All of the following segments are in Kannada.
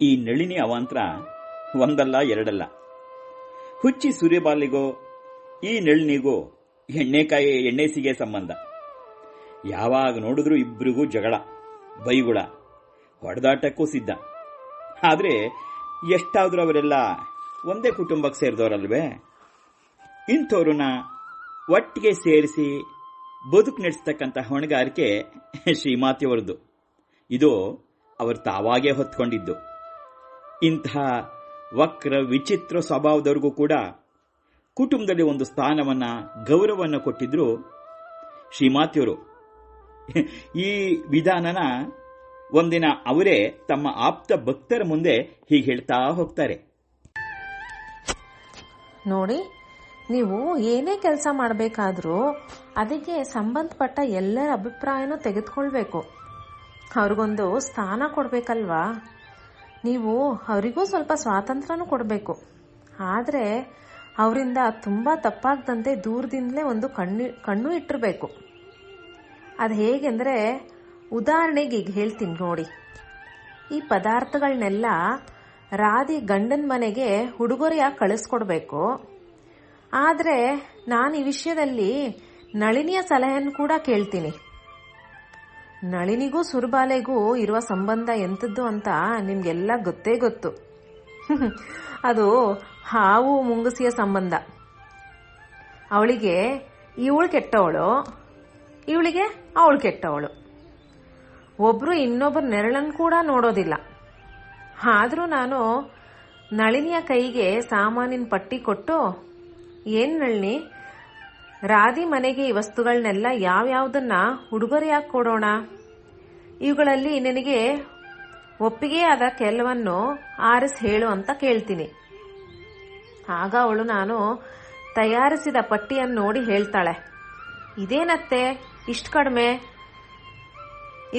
ಈ ನಳಿನಿ ಅವಾಂತರ ಒಂದಲ್ಲ ಎರಡಲ್ಲ. ಹುಚ್ಚಿ ಸೂರ್ಯಬಾಲಿಗೋ ಈ ನಳಿನಿಗೂ ಎಣ್ಣೆಸಿಗೆ ಸಂಬಂಧ. ಯಾವಾಗ ನೋಡಿದ್ರೂ ಇಬ್ಬರಿಗೂ ಜಗಳ, ಬೈಗುಳ, ಹೊಡೆದಾಟಕ್ಕೂ ಸಿದ್ಧ. ಆದರೆ ಎಷ್ಟಾದ್ರೂ ಅವರೆಲ್ಲ ಒಂದೇ ಕುಟುಂಬಕ್ಕೆ ಸೇರಿದವರಲ್ವೇ? ಇಂಥವ್ರನ್ನ ಒಟ್ಟಿಗೆ ಸೇರಿಸಿ ಬದುಕು ನಡೆಸ್ತಕ್ಕಂಥ ಹೊಣೆಗಾರಿಕೆ ಶ್ರೀಮಾತೆಯವರದ್ದು. ಇದು ಅವರು ತಾವಾಗೇ ಹೊತ್ಕೊಂಡಿದ್ದು. ಇಂಥ ವಕ್ರ ವಿಚಿತ್ರ ಸ್ವಭಾವದವ್ರಿಗೂ ಕೂಡ ಕುಟುಂಬದಲ್ಲಿ ಒಂದು ಸ್ಥಾನವನ್ನ, ಗೌರವವನ್ನು ಕೊಟ್ಟಿದ್ರು ಶ್ರೀಮಾತೆಯವರು. ಈ ವಿಧಾನನ ಒಂದಿನ ಅವರೇ ತಮ್ಮ ಆಪ್ತ ಭಕ್ತರ ಮುಂದೆ ಹೀಗೆ ಹೇಳ್ತಾ ಹೋಗ್ತಾರೆ. ನೋಡಿ, ನೀವು ಏನೇ ಕೆಲಸ ಮಾಡಬೇಕಾದ್ರೂ ಅದಕ್ಕೆ ಸಂಬಂಧಪಟ್ಟ ಎಲ್ಲರ ಅಭಿಪ್ರಾಯನೂ ತೆಗೆದುಕೊಳ್ಬೇಕು. ಅವ್ರಿಗೊಂದು ಸ್ಥಾನ ಕೊಡಬೇಕಲ್ವಾ? ನೀವು ಅವರಿಗೂ ಸ್ವಲ್ಪ ಸ್ವಾತಂತ್ರ್ಯನೂ ಕೊಡಬೇಕು. ಆದರೆ ಅವರಿಂದ ತುಂಬ ತಪ್ಪಾಗದಂತೆ ದೂರದಿಂದಲೇ ಒಂದು ಕಣ್ಣು ಇಟ್ಟಿರಬೇಕು. ಅದು ಹೇಗೆಂದರೆ, ಉದಾಹರಣೆಗೆ ಈಗ ಹೇಳ್ತೀನಿ ನೋಡಿ. ಈ ಪದಾರ್ಥಗಳನ್ನೆಲ್ಲ ರಾಧಿ ಗಂಡನ ಮನೆಗೆ ಉಡುಗೊರೆಯಾಗಿ ಕಳಿಸ್ಕೊಡ್ಬೇಕು. ಆದರೆ ನಾನು ಈ ವಿಷಯದಲ್ಲಿ ನಳಿನಿಯ ಸಲಹೆಯನ್ನು ಕೂಡ ಕೇಳ್ತೀನಿ. ನಳಿನಿಗೂ ಸುರಬಾಲೆಗೂ ಇರುವ ಸಂಬಂಧ ಎಂಥದ್ದು ಅಂತ ನಿಮ್ಗೆಲ್ಲ ಗೊತ್ತೇ ಗೊತ್ತು. ಅದು ಹಾವು ಮುಂಗುಸಿಯ ಸಂಬಂಧ. ಅವಳಿಗೆ ಇವಳು ಕೆಟ್ಟವಳು, ಇವಳಿಗೆ ಅವಳು ಕೆಟ್ಟವಳು. ಒಬ್ರು ಇನ್ನೊಬ್ಬರ ನೆರಳನ್ನು ಕೂಡ ನೋಡೋದಿಲ್ಲ. ಆದರೂ ನಾನು ನಳಿನಿಯ ಕೈಗೆ ಸಾಮಾನಿನ ಪಟ್ಟಿ ಕೊಟ್ಟು, ಏನ್ ನಳಿನಿ, ರಾಧಿ ಮನೆಗೆ ಈ ವಸ್ತುಗಳನ್ನೆಲ್ಲ ಯಾವ್ಯಾವುದನ್ನ ಉಡುಗೊರೆಯಾಗಿ ಕೊಡೋಣ, ಇವುಗಳಲ್ಲಿ ನಿನಗೆ ಒಪ್ಪಿಗೆಯಾದ ಕೆಲವನ್ನು ಆರಿಸಿ ಹೇಳು ಅಂತ ಕೇಳ್ತೀನಿ. ಆಗ ಅವಳು ನಾನು ತಯಾರಿಸಿದ ಪಟ್ಟಿಯನ್ನು ನೋಡಿ ಹೇಳ್ತಾಳೆ, ಇದೇನತ್ತೆ ಇಷ್ಟು ಕಡಿಮೆ,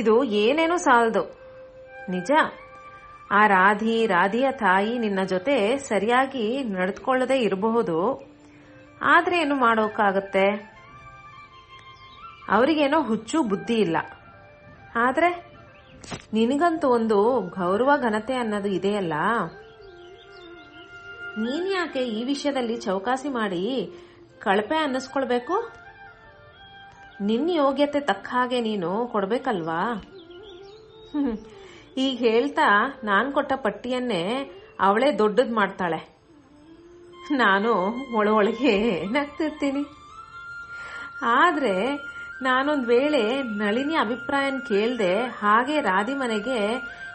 ಇದು ಏನೇನೂ ಸಾಲದು. ನಿಜ, ಆ ರಾಧಿಯ ತಾಯಿ ನಿನ್ನ ಜೊತೆ ಸರಿಯಾಗಿ ನಡೆದುಕೊಳ್ಳದೆ ಇರಬಹುದು. ಆದ್ರೆ ಏನು ಮಾಡೋಕ್ಕಾಗತ್ತೆ? ಅವರಿಗೇನೋ ಹುಚ್ಚು ಬುದ್ಧಿ ಇಲ್ಲ. ಆದ್ರೆ ನಿನಗಂತೂ ಒಂದು ಗೌರವ ಘನತೆ ಅನ್ನೋದು ಇದೆಯಲ್ಲ. ನೀನ್ ಯಾಕೆ ಈ ವಿಷಯದಲ್ಲಿ ಚೌಕಾಸಿ ಮಾಡಿ ಕಳಪೆ ಅನ್ನಿಸ್ಕೊಳ್ಬೇಕು? ನಿನ್ನ ಯೋಗ್ಯತೆ ತಕ್ಕ ಹಾಗೆ ನೀನು ಕೊಡ್ಬೇಕಲ್ವಾ? ಈಗ ಹೇಳ್ತಾ ನಾನು ಕೊಟ್ಟ ಪಟ್ಟಿಯನ್ನೇ ಅವಳೇ ದೊಡ್ಡದ್ ಮಾಡ್ತಾಳೆ. ನಾನು ಒಳಗೆ ನಗ್ತಿರ್ತೀನಿ. ಆದ್ರೆ ನಾನೊಂದ್ ವೇಳೆ ನಳಿನಿ ಅಭಿಪ್ರಾಯನ ಕೇಳ್ದೆ ಹಾಗೆ ರಾಧಿ ಮನೆಗೆ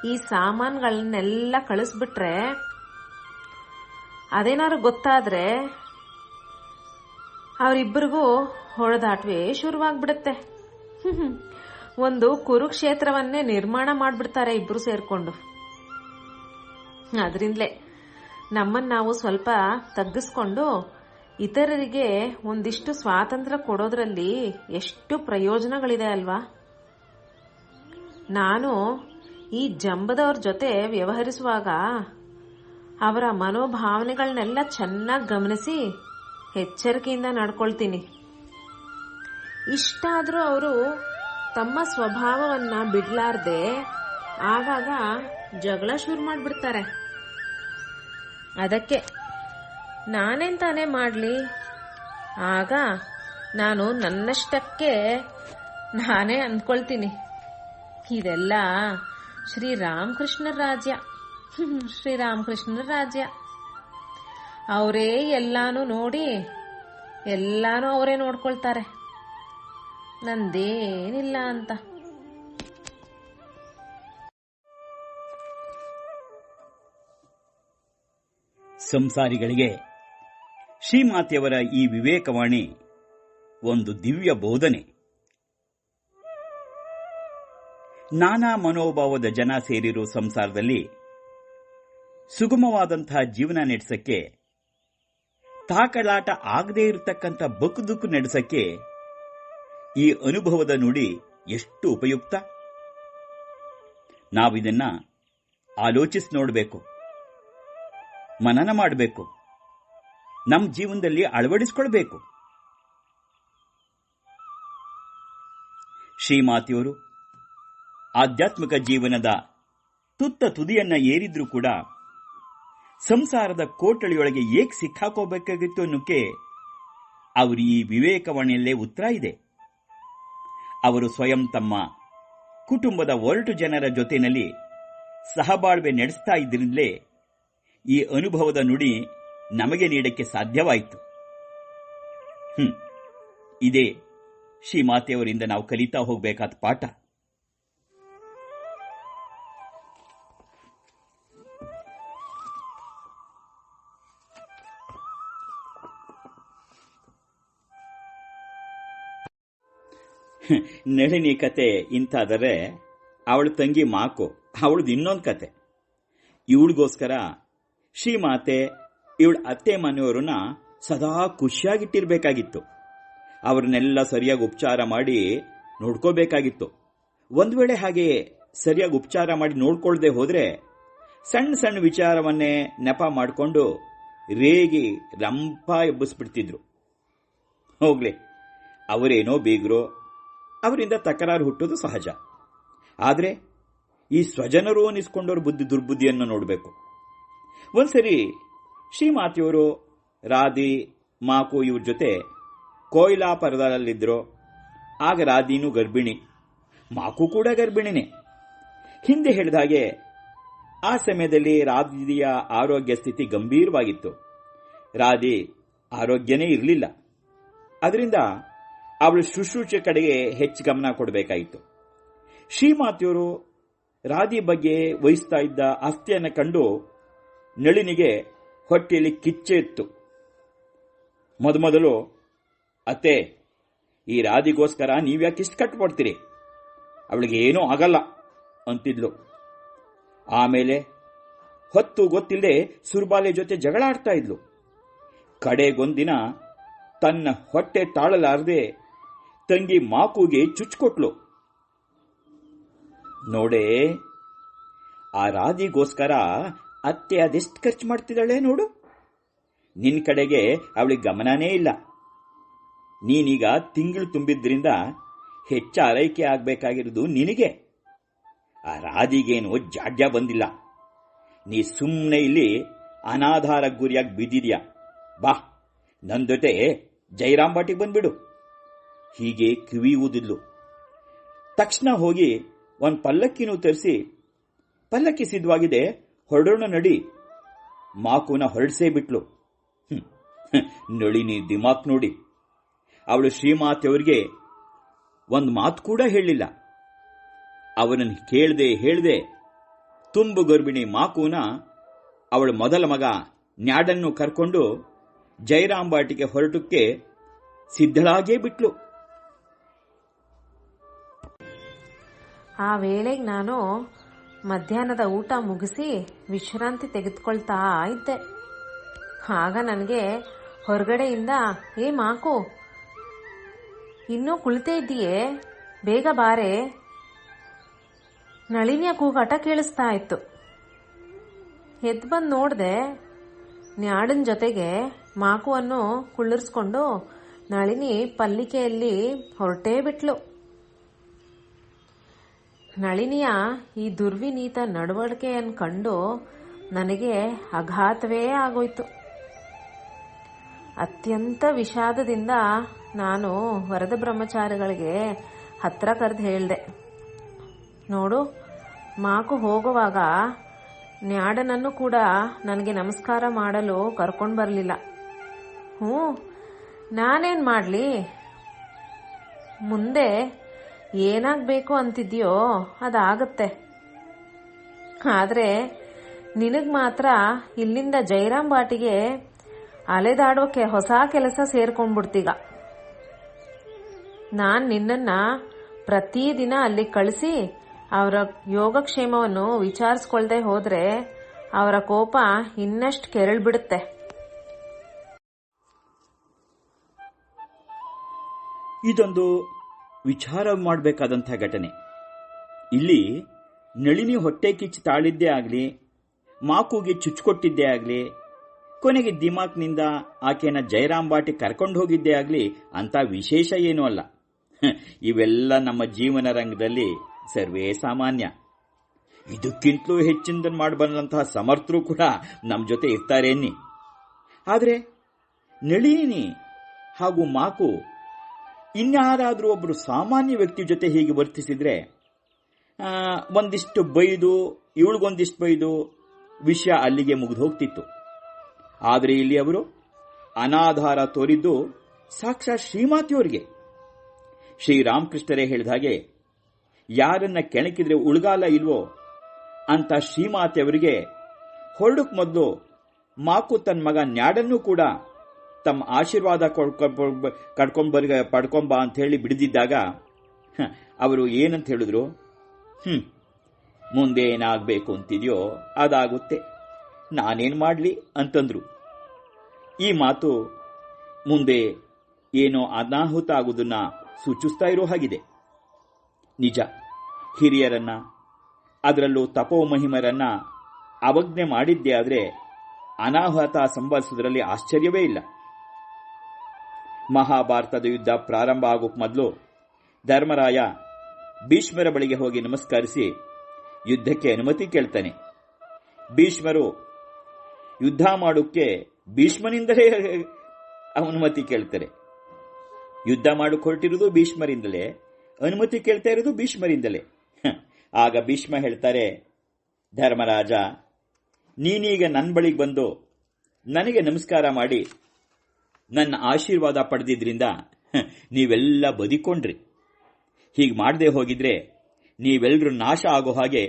ಈ ಸಾಮಾನುಗಳನ್ನೆಲ್ಲ ಕಳಿಸ್ಬಿಟ್ರೆ, ಅದೇನಾದ್ರು ಗೊತ್ತಾದ್ರೆ ಅವರಿಬ್ಬರಿಗೂ ಹೊಡೆದಾಟವೇ ಶುರುವಾಗ್ಬಿಡುತ್ತೆ. ಒಂದು ಕುರುಕ್ಷೇತ್ರವನ್ನೇ ನಿರ್ಮಾಣ ಮಾಡ್ಬಿಡ್ತಾರೆ ಇಬ್ರು ಸೇರ್ಕೊಂಡು. ಅದರಿಂದಲೇ ನಮ್ಮನ್ನ ನಾವು ಸ್ವಲ್ಪ ತಗ್ಗಿಸ್ಕೊಂಡು ಇತರರಿಗೆ ಒಂದಿಷ್ಟು ಸ್ವಾತಂತ್ರ್ಯ ಕೊಡೋದ್ರಲ್ಲಿ ಎಷ್ಟು ಪ್ರಯೋಜನಗಳಿದೆ ಅಲ್ವಾ? ನಾನು ಈ ಜಂಬದವ್ರ ಜೊತೆ ವ್ಯವಹರಿಸುವಾಗ ಅವರ ಮನೋಭಾವನೆಗಳನ್ನೆಲ್ಲ ಚೆನ್ನಾಗಿ ಗಮನಿಸಿ ಎಚ್ಚರಿಕೆಯಿಂದ ನಡ್ಕೊಳ್ತೀನಿ. ಇಷ್ಟಾದ್ರೂ ಅವರು ತಮ್ಮ ಸ್ವಭಾವವನ್ನ ಬಿಡ್ಲಾರ್ದೆ ಆಗಾಗ ಜಗಳ ಶುರು ಮಾಡ್ಬಿಡ್ತಾರೆ. ಅದಕ್ಕೆ ನಾನೇನ್ ತಾನೇ ಮಾಡ್ಲಿ? ಆಗ ನಾನು ನನ್ನಷ್ಟಕ್ಕೆ ನಾನೇ ಅಂದ್ಕೊಳ್ತೀನಿ, ಇದೆಲ್ಲ ಶ್ರೀರಾಮಕೃಷ್ಣರ ರಾಜ್ಯ. ಶ್ರೀರಾಮಕೃಷ್ಣರ ರಾಜ್ಯ. ಅವರೇ ಎಲ್ಲಾನು ನೋಡಿ ಎಲ್ಲಾನು ಅವರೇ ನೋಡ್ಕೊಳ್ತಾರೆ, ನಂದೇನಿಲ್ಲ ಅಂತ. ಸಂಸಾರಿಗಳಿಗೆ ಶ್ರೀಮಾತೆಯವರ ಈ ವಿವೇಕವಾಣಿ ಒಂದು ದಿವ್ಯ ಬೋಧನೆ. ನಾನಾ ಮನೋಭಾವದ ಜನ ಸೇರಿರೋ ಸಂಸಾರದಲ್ಲಿ ಸುಗಮವಾದಂತಹ ಜೀವನ ನಡೆಸಕ್ಕೆ, ತಾಕಲಾಟ ಆಗದೇ ಇರತಕ್ಕಂಥ ಬದುಕು ನಡೆಸಕ್ಕೆ ಈ ಅನುಭವದ ನುಡಿ ಎಷ್ಟು ಉಪಯುಕ್ತ. ನಾವಿದನ್ನ ಆಲೋಚಿಸಿ ನೋಡಬೇಕು, ಮನನ ಮಾಡಬೇಕು, ನಮ್ಮ ಜೀವನದಲ್ಲಿ ಅಳವಡಿಸಿಕೊಳ್ಬೇಕು. ಶ್ರೀಮಾತೆಯವರು ಆಧ್ಯಾತ್ಮಿಕ ಜೀವನದ ತುತ್ತ ತುದಿಯನ್ನ ಏರಿದ್ರೂ ಕೂಡ ಸಂಸಾರದ ಕೋಟಳಿಯೊಳಗೆ ಏಕೆ ಸಿಕ್ಕಾಕೋಬೇಕಾಗಿತ್ತು ಅನ್ನೋಕೆ ಅವರ ಈ ವಿವೇಕವಾಣಿಯಲ್ಲೇ ಉತ್ತರ ಇದೆ. ಅವರು ಸ್ವಯಂ ತಮ್ಮ ಕುಟುಂಬದ ಒರಟು ಜನರ ಜೊತೆಯಲ್ಲಿ ಸಹಬಾಳ್ವೆ ನಡೆಸ್ತಾ ಇದ್ರಿಂದಲೇ ಈ ಅನುಭವದ ನುಡಿ ನಮಗೆ ನೀಡಕ್ಕೆ ಸಾಧ್ಯವಾಯಿತು. ಇದೇ ಶ್ರೀಮಾತೆಯವರಿಂದ ನಾವು ಕಲಿತಾ ಹೋಗಬೇಕಾದ ಪಾಠ. ನಳಿನಿ ಕತೆ ಇಂತಾದರೆ ಅವಳ ತಂಗಿ ಮಾಕು ಅವಳದು ಇನ್ನೊಂದು ಕತೆ. ಇವಳಿಗೋಸ್ಕರ ಶ್ರೀಮಾತೆ ಇವಳ ಅತ್ತೆ ಮನೆಯವರನ್ನ ಸದಾ ಖುಷಿಯಾಗಿಟ್ಟಿರ್ಬೇಕಾಗಿತ್ತು. ಅವ್ರನ್ನೆಲ್ಲ ಸರಿಯಾಗಿ ಉಪಚಾರ ಮಾಡಿ ನೋಡ್ಕೋಬೇಕಾಗಿತ್ತು. ಒಂದು ವೇಳೆ ಹಾಗೆ ಸರಿಯಾಗಿ ಉಪಚಾರ ಮಾಡಿ ನೋಡ್ಕೊಳ್ದೆ ಹೋದ್ರೆ ಸಣ್ಣ ಸಣ್ಣ ವಿಚಾರವನ್ನೇ ನೆಪ ಮಾಡಿಕೊಂಡು ರೇಗಿ ರಂಪ ಎಬ್ಬಿಸ್ಬಿಡ್ತಿದ್ರು. ಹೋಗ್ಲಿ, ಅವರೇನೋ ಬೀಗರು, ಅವರಿಂದ ತಕರಾರು ಹುಟ್ಟೋದು ಸಹಜ. ಆದರೆ ಈ ಸ್ವಜನರು ಅನ್ನಿಸ್ಕೊಂಡವ್ರ ಬುದ್ಧಿ ದುರ್ಬುದ್ಧಿಯನ್ನು ನೋಡಬೇಕು. ಒಂದ್ಸರಿ ಶ್ರೀಮಾತೆಯವರು ರಾಧಿ ಮಾಕು ಇವ್ರ ಜೊತೆ ಕೊಯ್ಲಾಪರದಲ್ಲಿದ್ರು. ಆಗ ರಾಧಿನೂ ಗರ್ಭಿಣಿ, ಮಾಕು ಕೂಡ ಗರ್ಭಿಣಿನೇ. ಹಿಂದೆ ಹೇಳಿದ ಹಾಗೆ ಆ ಸಮಯದಲ್ಲಿ ರಾಧಿಯ ಆರೋಗ್ಯ ಸ್ಥಿತಿ ಗಂಭೀರವಾಗಿತ್ತು. ರಾಧಿ ಆರೋಗ್ಯನೇ ಇರಲಿಲ್ಲ. ಅದರಿಂದ ಅವಳು ಶುಶ್ರೂಷೆ ಕಡೆಗೆ ಹೆಚ್ಚು ಗಮನ ಕೊಡಬೇಕಾಯಿತು. ಶ್ರೀಮಾತೆಯವರು ರಾಧಿ ಬಗ್ಗೆ ವಹಿಸ್ತಾ ಇದ್ದ ಆಸ್ತಿಯನ್ನು ಕಂಡು ನಳಿನಿಗೆ ಹೊಟ್ಟೆಯಲ್ಲಿ ಕಿಚ್ಚೆ ಇತ್ತು. ಮೊದಲು, ಅತ್ತೆ, ಈ ರಾಧಿಗೋಸ್ಕರ ನೀವ್ಯಾಕಿಷ್ಟು ಕಟ್ಟುಕೊಡ್ತೀರಿ? ಅವಳಿಗೆ ಏನೂ ಆಗಲ್ಲ ಅಂತಿದ್ಲು. ಆಮೇಲೆ ಹೊತ್ತು ಗೊತ್ತಿಲ್ಲದೆ ಸುರ್ಬಾಲೆ ಜೊತೆ ಜಗಳ ಆಡ್ತಾ ಇದ್ಲು. ಕಡೆಗೊಂದಿನ ತನ್ನ ಹೊಟ್ಟೆ ತಾಳಲಾರದೆ ತಂಗಿ ಮಾಕುಗೆ ಚುಚ್ಕೊಟ್ಲು. ನೋಡೇ, ಆ ರಾಧಿಗೋಸ್ಕರ ಅತ್ತೆ ಅದೆಷ್ಟು ಖರ್ಚು ಮಾಡ್ತಿದ್ದಾಳೆ ನೋಡು. ನಿನ್ ಕಡೆಗೆ ಅವಳಿಗೆ ಗಮನನೇ ಇಲ್ಲ. ನೀನೀಗ ತಿಂಗಳು ತುಂಬಿದ್ರಿಂದ ಹೆಚ್ಚ ಆರೈಕೆ ಆಗ್ಬೇಕಾಗಿರೋದು ನಿನಗೆ. ಆ ರಾಧಿಗೇನು ಜಾಡ್ಯ ಬಂದಿಲ್ಲ. ನೀ ಸುಮ್ಮನೆ ಇಲ್ಲಿ ಅನಾಧಾರ ಗುರಿಯಾಗಿ ಬಿದ್ದಿದ್ಯಾ. ಬಾ, ನನ್ನ ಜೊತೆ ಜೈರಾಂಬಾಟಿಗೆ ಬಂದ್ಬಿಡು. ಹೀಗೆ ಕಿವಿ ಊದಿದ್ಲು. ತಕ್ಷಣ ಹೋಗಿ ಒಂದು ಪಲ್ಲಕ್ಕಿನೂ ತರಿಸಿ, ಪಲ್ಲಕ್ಕಿ ಸಿದ್ಧವಾಗಿದೆ, ಹೊರಡೋಣ ನಡಿ. ಮಾಕುನ ಹೊರಡಿಸೇ ಬಿಟ್ಲು. ನಳಿನಿ ದಿಮಾಕ್ ನೋಡಿ. ಅವಳು ಶ್ರೀಮಾತೆಯವರಿಗೆ ಒಂದು ಮಾತು ಕೂಡ ಹೇಳಲಿಲ್ಲ. ಅವನನ್ನು ಹೇಳ್ದೆ ತುಂಬು ಗರ್ಭಿಣಿ ಮಾಕುನ ಅವಳ ಮೊದಲ ಮಗ ನ್ಯಾಡನ್ನು ಕರ್ಕೊಂಡು ಜೈರಾಂಬಾಟಿಗೆ ಹೊರಟಕ್ಕೆ ಸಿದ್ಧಳಾಗೇ ಬಿಟ್ಲು. ಆ ವೇಳೆಗೆ ನಾನು ಮಧ್ಯಾಹ್ನದ ಊಟ ಮುಗಿಸಿ ವಿಶ್ರಾಂತಿ ತೆಗೆದುಕೊಳ್ತಾ ಇದ್ದೆ. ಆಗ ನನಗೆ ಹೊರಗಡೆಯಿಂದ, ಏ ಮಾಕು, ಇನ್ನೂ ಕುಳಿತೇ ಇದ್ದೀಯೇ, ಬೇಗ ಬಾರೆ, ನಳಿನಿಯ ಕೂಗಾಟ ಕೇಳಿಸ್ತಾ ಇತ್ತು. ಎದ್ದು ಬಂದು ನೋಡ್ದೆ, ನ್ಯಾಡನ್ ಜೊತೆಗೆ ಮಾಕುವನ್ನು ಕುಳ್ಳಿರಿಸ್ಕೊಂಡು ನಳಿನಿ ಪಲ್ಲಿಕೆಯಲ್ಲಿ ಹೊರಟೇ ಬಿಟ್ಲು. ನಳಿನಿಯ ಈ ದುರ್ವಿನೀತ ನಡವಳಿಕೆಯನ್ನು ಕಂಡು ನನಗೆ ಆಘಾತವೇ ಆಗೋಯ್ತು. ಅತ್ಯಂತ ವಿಷಾದದಿಂದ ನಾನು ವರದ ಬ್ರಹ್ಮಚಾರಿಗಳಿಗೆ ಹತ್ರ ಕರೆದು ಹೇಳಿದೆ, ನೋಡು, ಮಾಕು ಹೋಗುವಾಗ ನ್ಯಾಡನನ್ನು ಕೂಡ ನನಗೆ ನಮಸ್ಕಾರ ಮಾಡಲು ಕರ್ಕೊಂಡು ಬರಲಿಲ್ಲ. ನಾನೇನು ಮಾಡಲಿ? ಮುಂದೆ ಏನಾಗಬೇಕು ಅಂತಿದ್ಯೋ ಅದಾಗತ್ತೆ. ಆದರೆ ನಿನಗೆ ಮಾತ್ರ ಇಲ್ಲಿಂದ ಜೈರಾಂಬಾಟಿಗೆ ಅಲೆದಾಡೋಕೆ ಹೊಸ ಕೆಲಸ ಸೇರ್ಕೊಂಡ್ಬಿಡ್ತೀಗ. ನಾನು ನಿನ್ನನ್ನ ಪ್ರತಿದಿನ ಅಲ್ಲಿ ಕಳಿಸಿ ಅವರ ಯೋಗಕ್ಷೇಮವನ್ನು ವಿಚಾರಿಸ್ಕೊಳ್ದೆ ಹೋದ್ರೆ ಅವರ ಕೋಪ ಇನ್ನಷ್ಟು ಕೆರಳ್ಬಿಡುತ್ತೆ. ಇದೊಂದು ವಿಚಾರ ಮಾಡಬೇಕಾದಂಥ ಘಟನೆ. ಇಲ್ಲಿ ನಳಿನಿ ಹೊಟ್ಟೆ ಕಿಚ್ಚು ತಾಳಿದ್ದೇ ಆಗಲಿ, ಮಾಕುಗೆ ಚುಚ್ಕೊಟ್ಟಿದ್ದೇ ಆಗಲಿ, ಕೊನೆಗೆ ದಿಮಾಕ್ನಿಂದ ಆಕೆನ ಜೈರಾಂಬಾಟಿ ಕರ್ಕೊಂಡು ಹೋಗಿದ್ದೇ ಆಗಲಿ ಅಂತ ವಿಶೇಷ ಏನೂ ಅಲ್ಲ. ಇವೆಲ್ಲ ನಮ್ಮ ಜೀವನ ರಂಗದಲ್ಲಿ ಸರ್ವೇ ಸಾಮಾನ್ಯ. ಇದಕ್ಕಿಂತಲೂ ಹೆಚ್ಚಿನದನ್ನು ಮಾಡಬಲ್ಲಂತಹ ಸಮರ್ಥರು ಕೂಡ ನಮ್ಮ ಜೊತೆ ಇರ್ತಾರೆ ಅನ್ನಿ. ಆದರೆ ನಳಿನಿ ಹಾಗೂ ಮಾಕು ಇನ್ಯಾರಾದರೂ ಒಬ್ಬರು ಸಾಮಾನ್ಯ ವ್ಯಕ್ತಿ ಜೊತೆ ಹೀಗೆ ವರ್ತಿಸಿದ್ರೆ ಒಂದಿಷ್ಟು ಬೈದು ಇವಳಿಗೊಂದಿಷ್ಟು ಬೈದು ವಿಷಯ ಅಲ್ಲಿಗೆ ಮುಗಿದು ಹೋಗ್ತಿತ್ತು. ಆದರೆ ಇಲ್ಲಿ ಅವರು ಅನಾಧಾರ ತೋರಿದ್ದು ಸಾಕ್ಷಾತ್ ಶ್ರೀಮಾತೆಯವರಿಗೆ. ಶ್ರೀರಾಮಕೃಷ್ಣರೇ ಹೇಳಿದ ಹಾಗೆ, ಯಾರನ್ನ ಕೆಣಕಿದ್ರೆ ಉಳ್ಗಾಲ ಇಲ್ವೋ ಅಂತ ಶ್ರೀಮಾತೆಯವರಿಗೆ ಹೊರಡಕ್ ಮೊದಲು ಮಾಕು ತನ್ನ ಮಗ ನ್ಯಾಡನ್ನೂ ಕೂಡ ತಮ್ಮ ಆಶೀರ್ವಾದ ಪಡ್ಕೊಂಬ ಅಂತ ಹೇಳಿ ಬಿಡಿದಿದ್ದಾಗ ಅವರು ಏನಂತ ಹೇಳಿದ್ರು, ಮುಂದೆ ಏನಾಗಬೇಕು ಅಂತಿದೆಯೋ ಅದಾಗುತ್ತೆ, ನಾನೇನು ಮಾಡಲಿ ಅಂತಂದ್ರು. ಈ ಮಾತು ಮುಂದೆ ಏನೋ ಅನಾಹುತ ಆಗುವುದನ್ನ ಸೂಚಿಸ್ತಾ ಇರೋ ಹಾಗಿದೆ. ನಿಜ, ಹಿರಿಯರನ್ನ, ಅದರಲ್ಲೂ ತಪೋಮಹಿಮರನ್ನ ಅವಜ್ಞೆ ಮಾಡಿದ್ದೇ ಆದರೆ ಅನಾಹುತ ಸಂಭವಿಸುವುದರಲ್ಲಿ ಆಶ್ಚರ್ಯವೇ ಇಲ್ಲ. ಮಹಾಭಾರತದ ಯುದ್ಧ ಪ್ರಾರಂಭ ಆಗೋಕ್ ಮೊದಲು ಧರ್ಮರಾಯ ಭೀಷ್ಮರ ಬಳಿಗೆ ಹೋಗಿ ನಮಸ್ಕರಿಸಿ ಯುದ್ಧಕ್ಕೆ ಅನುಮತಿ ಕೇಳ್ತಾನೆ. ಭೀಷ್ಮರು ಯುದ್ಧ ಮಾಡೋಕ್ಕೆ ಭೀಷ್ಮನಿಂದಲೇ ಅನುಮತಿ ಕೇಳ್ತಾರೆ. ಯುದ್ಧ ಮಾಡೋಕೆ ಹೊರಟಿರೋದು ಭೀಷ್ಮರಿಂದಲೇ, ಅನುಮತಿ ಕೇಳ್ತಾ ಇರೋದು ಭೀಷ್ಮರಿಂದಲೇ. ಆಗ ಭೀಷ್ಮ ಹೇಳ್ತಾರೆ, ಧರ್ಮರಾಜ, ನೀನೀಗ ನನ್ನ ಬಳಿಗೆ ಬಂದು ನನಗೆ ನಮಸ್ಕಾರ ಮಾಡಿ ನನ್ನ ಆಶೀರ್ವಾದ ಪಡೆದಿದ್ರಿಂದ ನೀವೆಲ್ಲ ಬದುಕೊಂಡ್ರಿ. ಹೀಗೆ ಮಾಡದೆ ಹೋಗಿದ್ರೆ ನೀವೆಲ್ಲರೂ ನಾಶ ಆಗೋ ಹಾಗೆ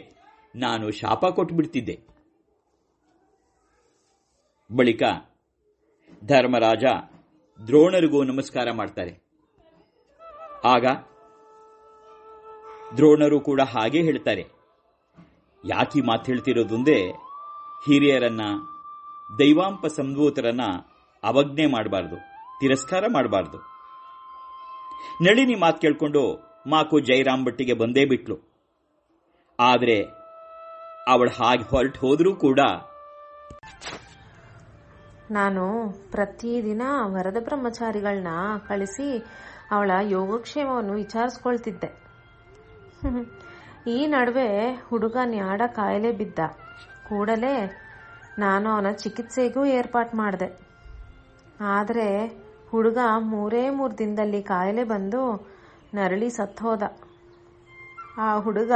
ನಾನು ಶಾಪ ಕೊಟ್ಟುಬಿಡ್ತಿದ್ದೆ. ಬಳಿಕ ಧರ್ಮರಾಜ ದ್ರೋಣರಿಗೂ ನಮಸ್ಕಾರ ಮಾಡ್ತಾರೆ. ಆಗ ದ್ರೋಣರು ಕೂಡ ಹಾಗೆ ಹೇಳ್ತಾರೆ. ಯಾಕೆ ಮಾತು ಹೇಳ್ತಿರೋದುಂದೇ, ಹಿರಿಯರನ್ನ, ದೈವಾಂಪ ಸಂಭೂತರನ್ನ ಅವಜ್ಞೆ ಮಾಡಬಾರ್ದು, ತಿರಸ್ಕಾರ ಮಾಡಬಾರ್ದು. ನಳಿನಿ ಮಾತು ಕೇಳ್ಕೊಂಡು ಮಾಕು ಜೈರಾಮ್ ಭಟ್ಟಿಗೆ ಬಂದೇ ಬಿಟ್ಲು. ಆದರೆ ಅವಳು ಹಾಗೆ ಹೊರಟು ಹೋದರೂ ಕೂಡ ನಾನು ಪ್ರತಿದಿನ ವರದ ಬ್ರಹ್ಮಚಾರಿಗಳನ್ನ ಕಳಿಸಿ ಅವಳ ಯೋಗಕ್ಷೇಮವನ್ನು ವಿಚಾರಿಸ್ಕೊಳ್ತಿದ್ದೆ. ಈ ನಡುವೆ ಹುಡುಗ ನ್ಯಾಡ ಕಾಯಿಲೆ ಬಿದ್ದ. ಕೂಡಲೇ ನಾನು ಅವನ ಚಿಕಿತ್ಸೆಗೂ ಏರ್ಪಾಟ್ ಮಾಡಿದೆ. ಆದರೆ ಹುಡುಗ 3 ದಿನದಲ್ಲಿ ಕಾಯಿಲೆ ಬಂದು ನರಳಿ ಸತ್ತೋದ. ಆ ಹುಡುಗ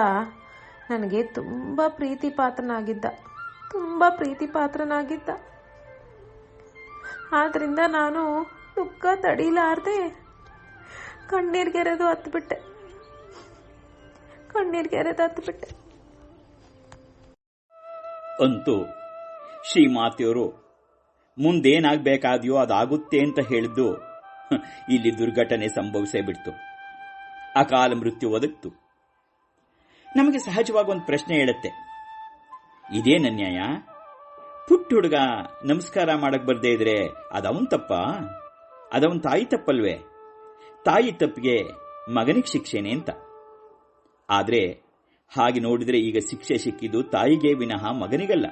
ನನಗೆ ತುಂಬ ಪ್ರೀತಿಪಾತ್ರನಾಗಿದ್ದ. ಆದ್ರಿಂದ ನಾನು ದುಃಖ ತಡೀಲಾರ್ದೆ ಕಣ್ಣೀರ್ಗೆರೆದು ಹತ್ಬಿಟ್ಟೆ. ಅಂತೂ ಶ್ರೀಮಾತೆಯವರು ಮುಂದೇನಾಗಬೇಕಾದೆಯೋ ಅದಾಗುತ್ತೆ ಅಂತ ಹೇಳಿದ್ದು ಇಲ್ಲಿ ದುರ್ಘಟನೆ ಸಂಭವಿಸೇ ಬಿಡ್ತು. ಅಕಾಲ ಮೃತ್ಯು ಒದಗ್ತು. ನಮಗೆ ಸಹಜವಾಗಿ ಒಂದು ಪ್ರಶ್ನೆ ಹೇಳುತ್ತೆ, ಇದೇನು ಅನ್ಯಾಯ? ಪುಟ್ಟ ಹುಡುಗ ನಮಸ್ಕಾರ ಮಾಡಕ್ ಬರ್ದೇ ಇದ್ರೆ ಅದವನ್ ತಪ್ಪ? ಅದವನ್ ತಾಯಿ ತಪ್ಪಲ್ವೇ? ತಾಯಿ ತಪ್ಪಿಗೆ ಮಗನಿಗೆ ಶಿಕ್ಷೆನೆ ಅಂತ. ಆದ್ರೆ ಹಾಗೆ ನೋಡಿದ್ರೆ ಈಗ ಶಿಕ್ಷೆ ಸಿಕ್ಕಿದ್ದು ತಾಯಿಗೆ ವಿನಃ ಮಗನಿಗಲ್ಲ.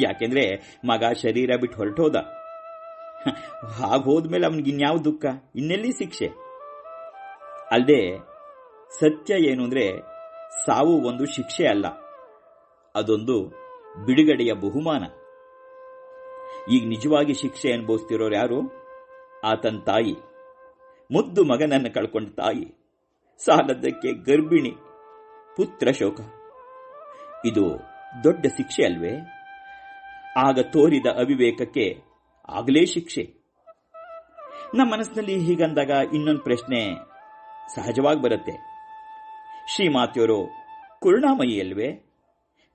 ಯಾಕೆಂದ್ರೆ ಮಗ ಶರೀರ ಬಿಟ್ಟು ಹೊರಟೋದ. ಹೋದ್ಮೇಲೆ ಅವನಿಗಿನ್ಯಾವ ದುಃಖ, ಇನ್ನೆಲ್ಲಿ ಶಿಕ್ಷೆ? ಅಲ್ಲದೆ ಸತ್ಯ ಏನು ಅಂದ್ರೆ, ಸಾವು ಒಂದು ಶಿಕ್ಷೆ ಅಲ್ಲ, ಅದೊಂದು ಬಿಡುಗಡೆಯ ಬಹುಮಾನ. ಈಗ ನಿಜವಾಗಿ ಶಿಕ್ಷೆ ಅನುಭವಿಸ್ತಿರೋರು ಯಾರು? ಆತನ ತಾಯಿ, ಮುದ್ದು ಮಗನನ್ನು ಕಳ್ಕೊಂಡ ತಾಯಿ, ಸಾಲದ್ದಕ್ಕೆ ಗರ್ಭಿಣಿ, ಪುತ್ರ ಶೋಕ. ಇದು ದೊಡ್ಡ ಶಿಕ್ಷೆ ಅಲ್ವೇ? ಆಗ ತೋರಿದ ಅವಿವೇಕಕ್ಕೆ ಆಗಲೇ ಶಿಕ್ಷೆ. ನಮ್ಮ ಮನಸ್ಸಿನಲ್ಲಿ ಹೀಗಂದಾಗ ಇನ್ನೊಂದು ಪ್ರಶ್ನೆ ಸಹಜವಾಗಿ ಬರುತ್ತೆ. ಶ್ರೀಮಾತೆಯವರು ಕರುಣಾಮಯಿ ಅಲ್ವೇ?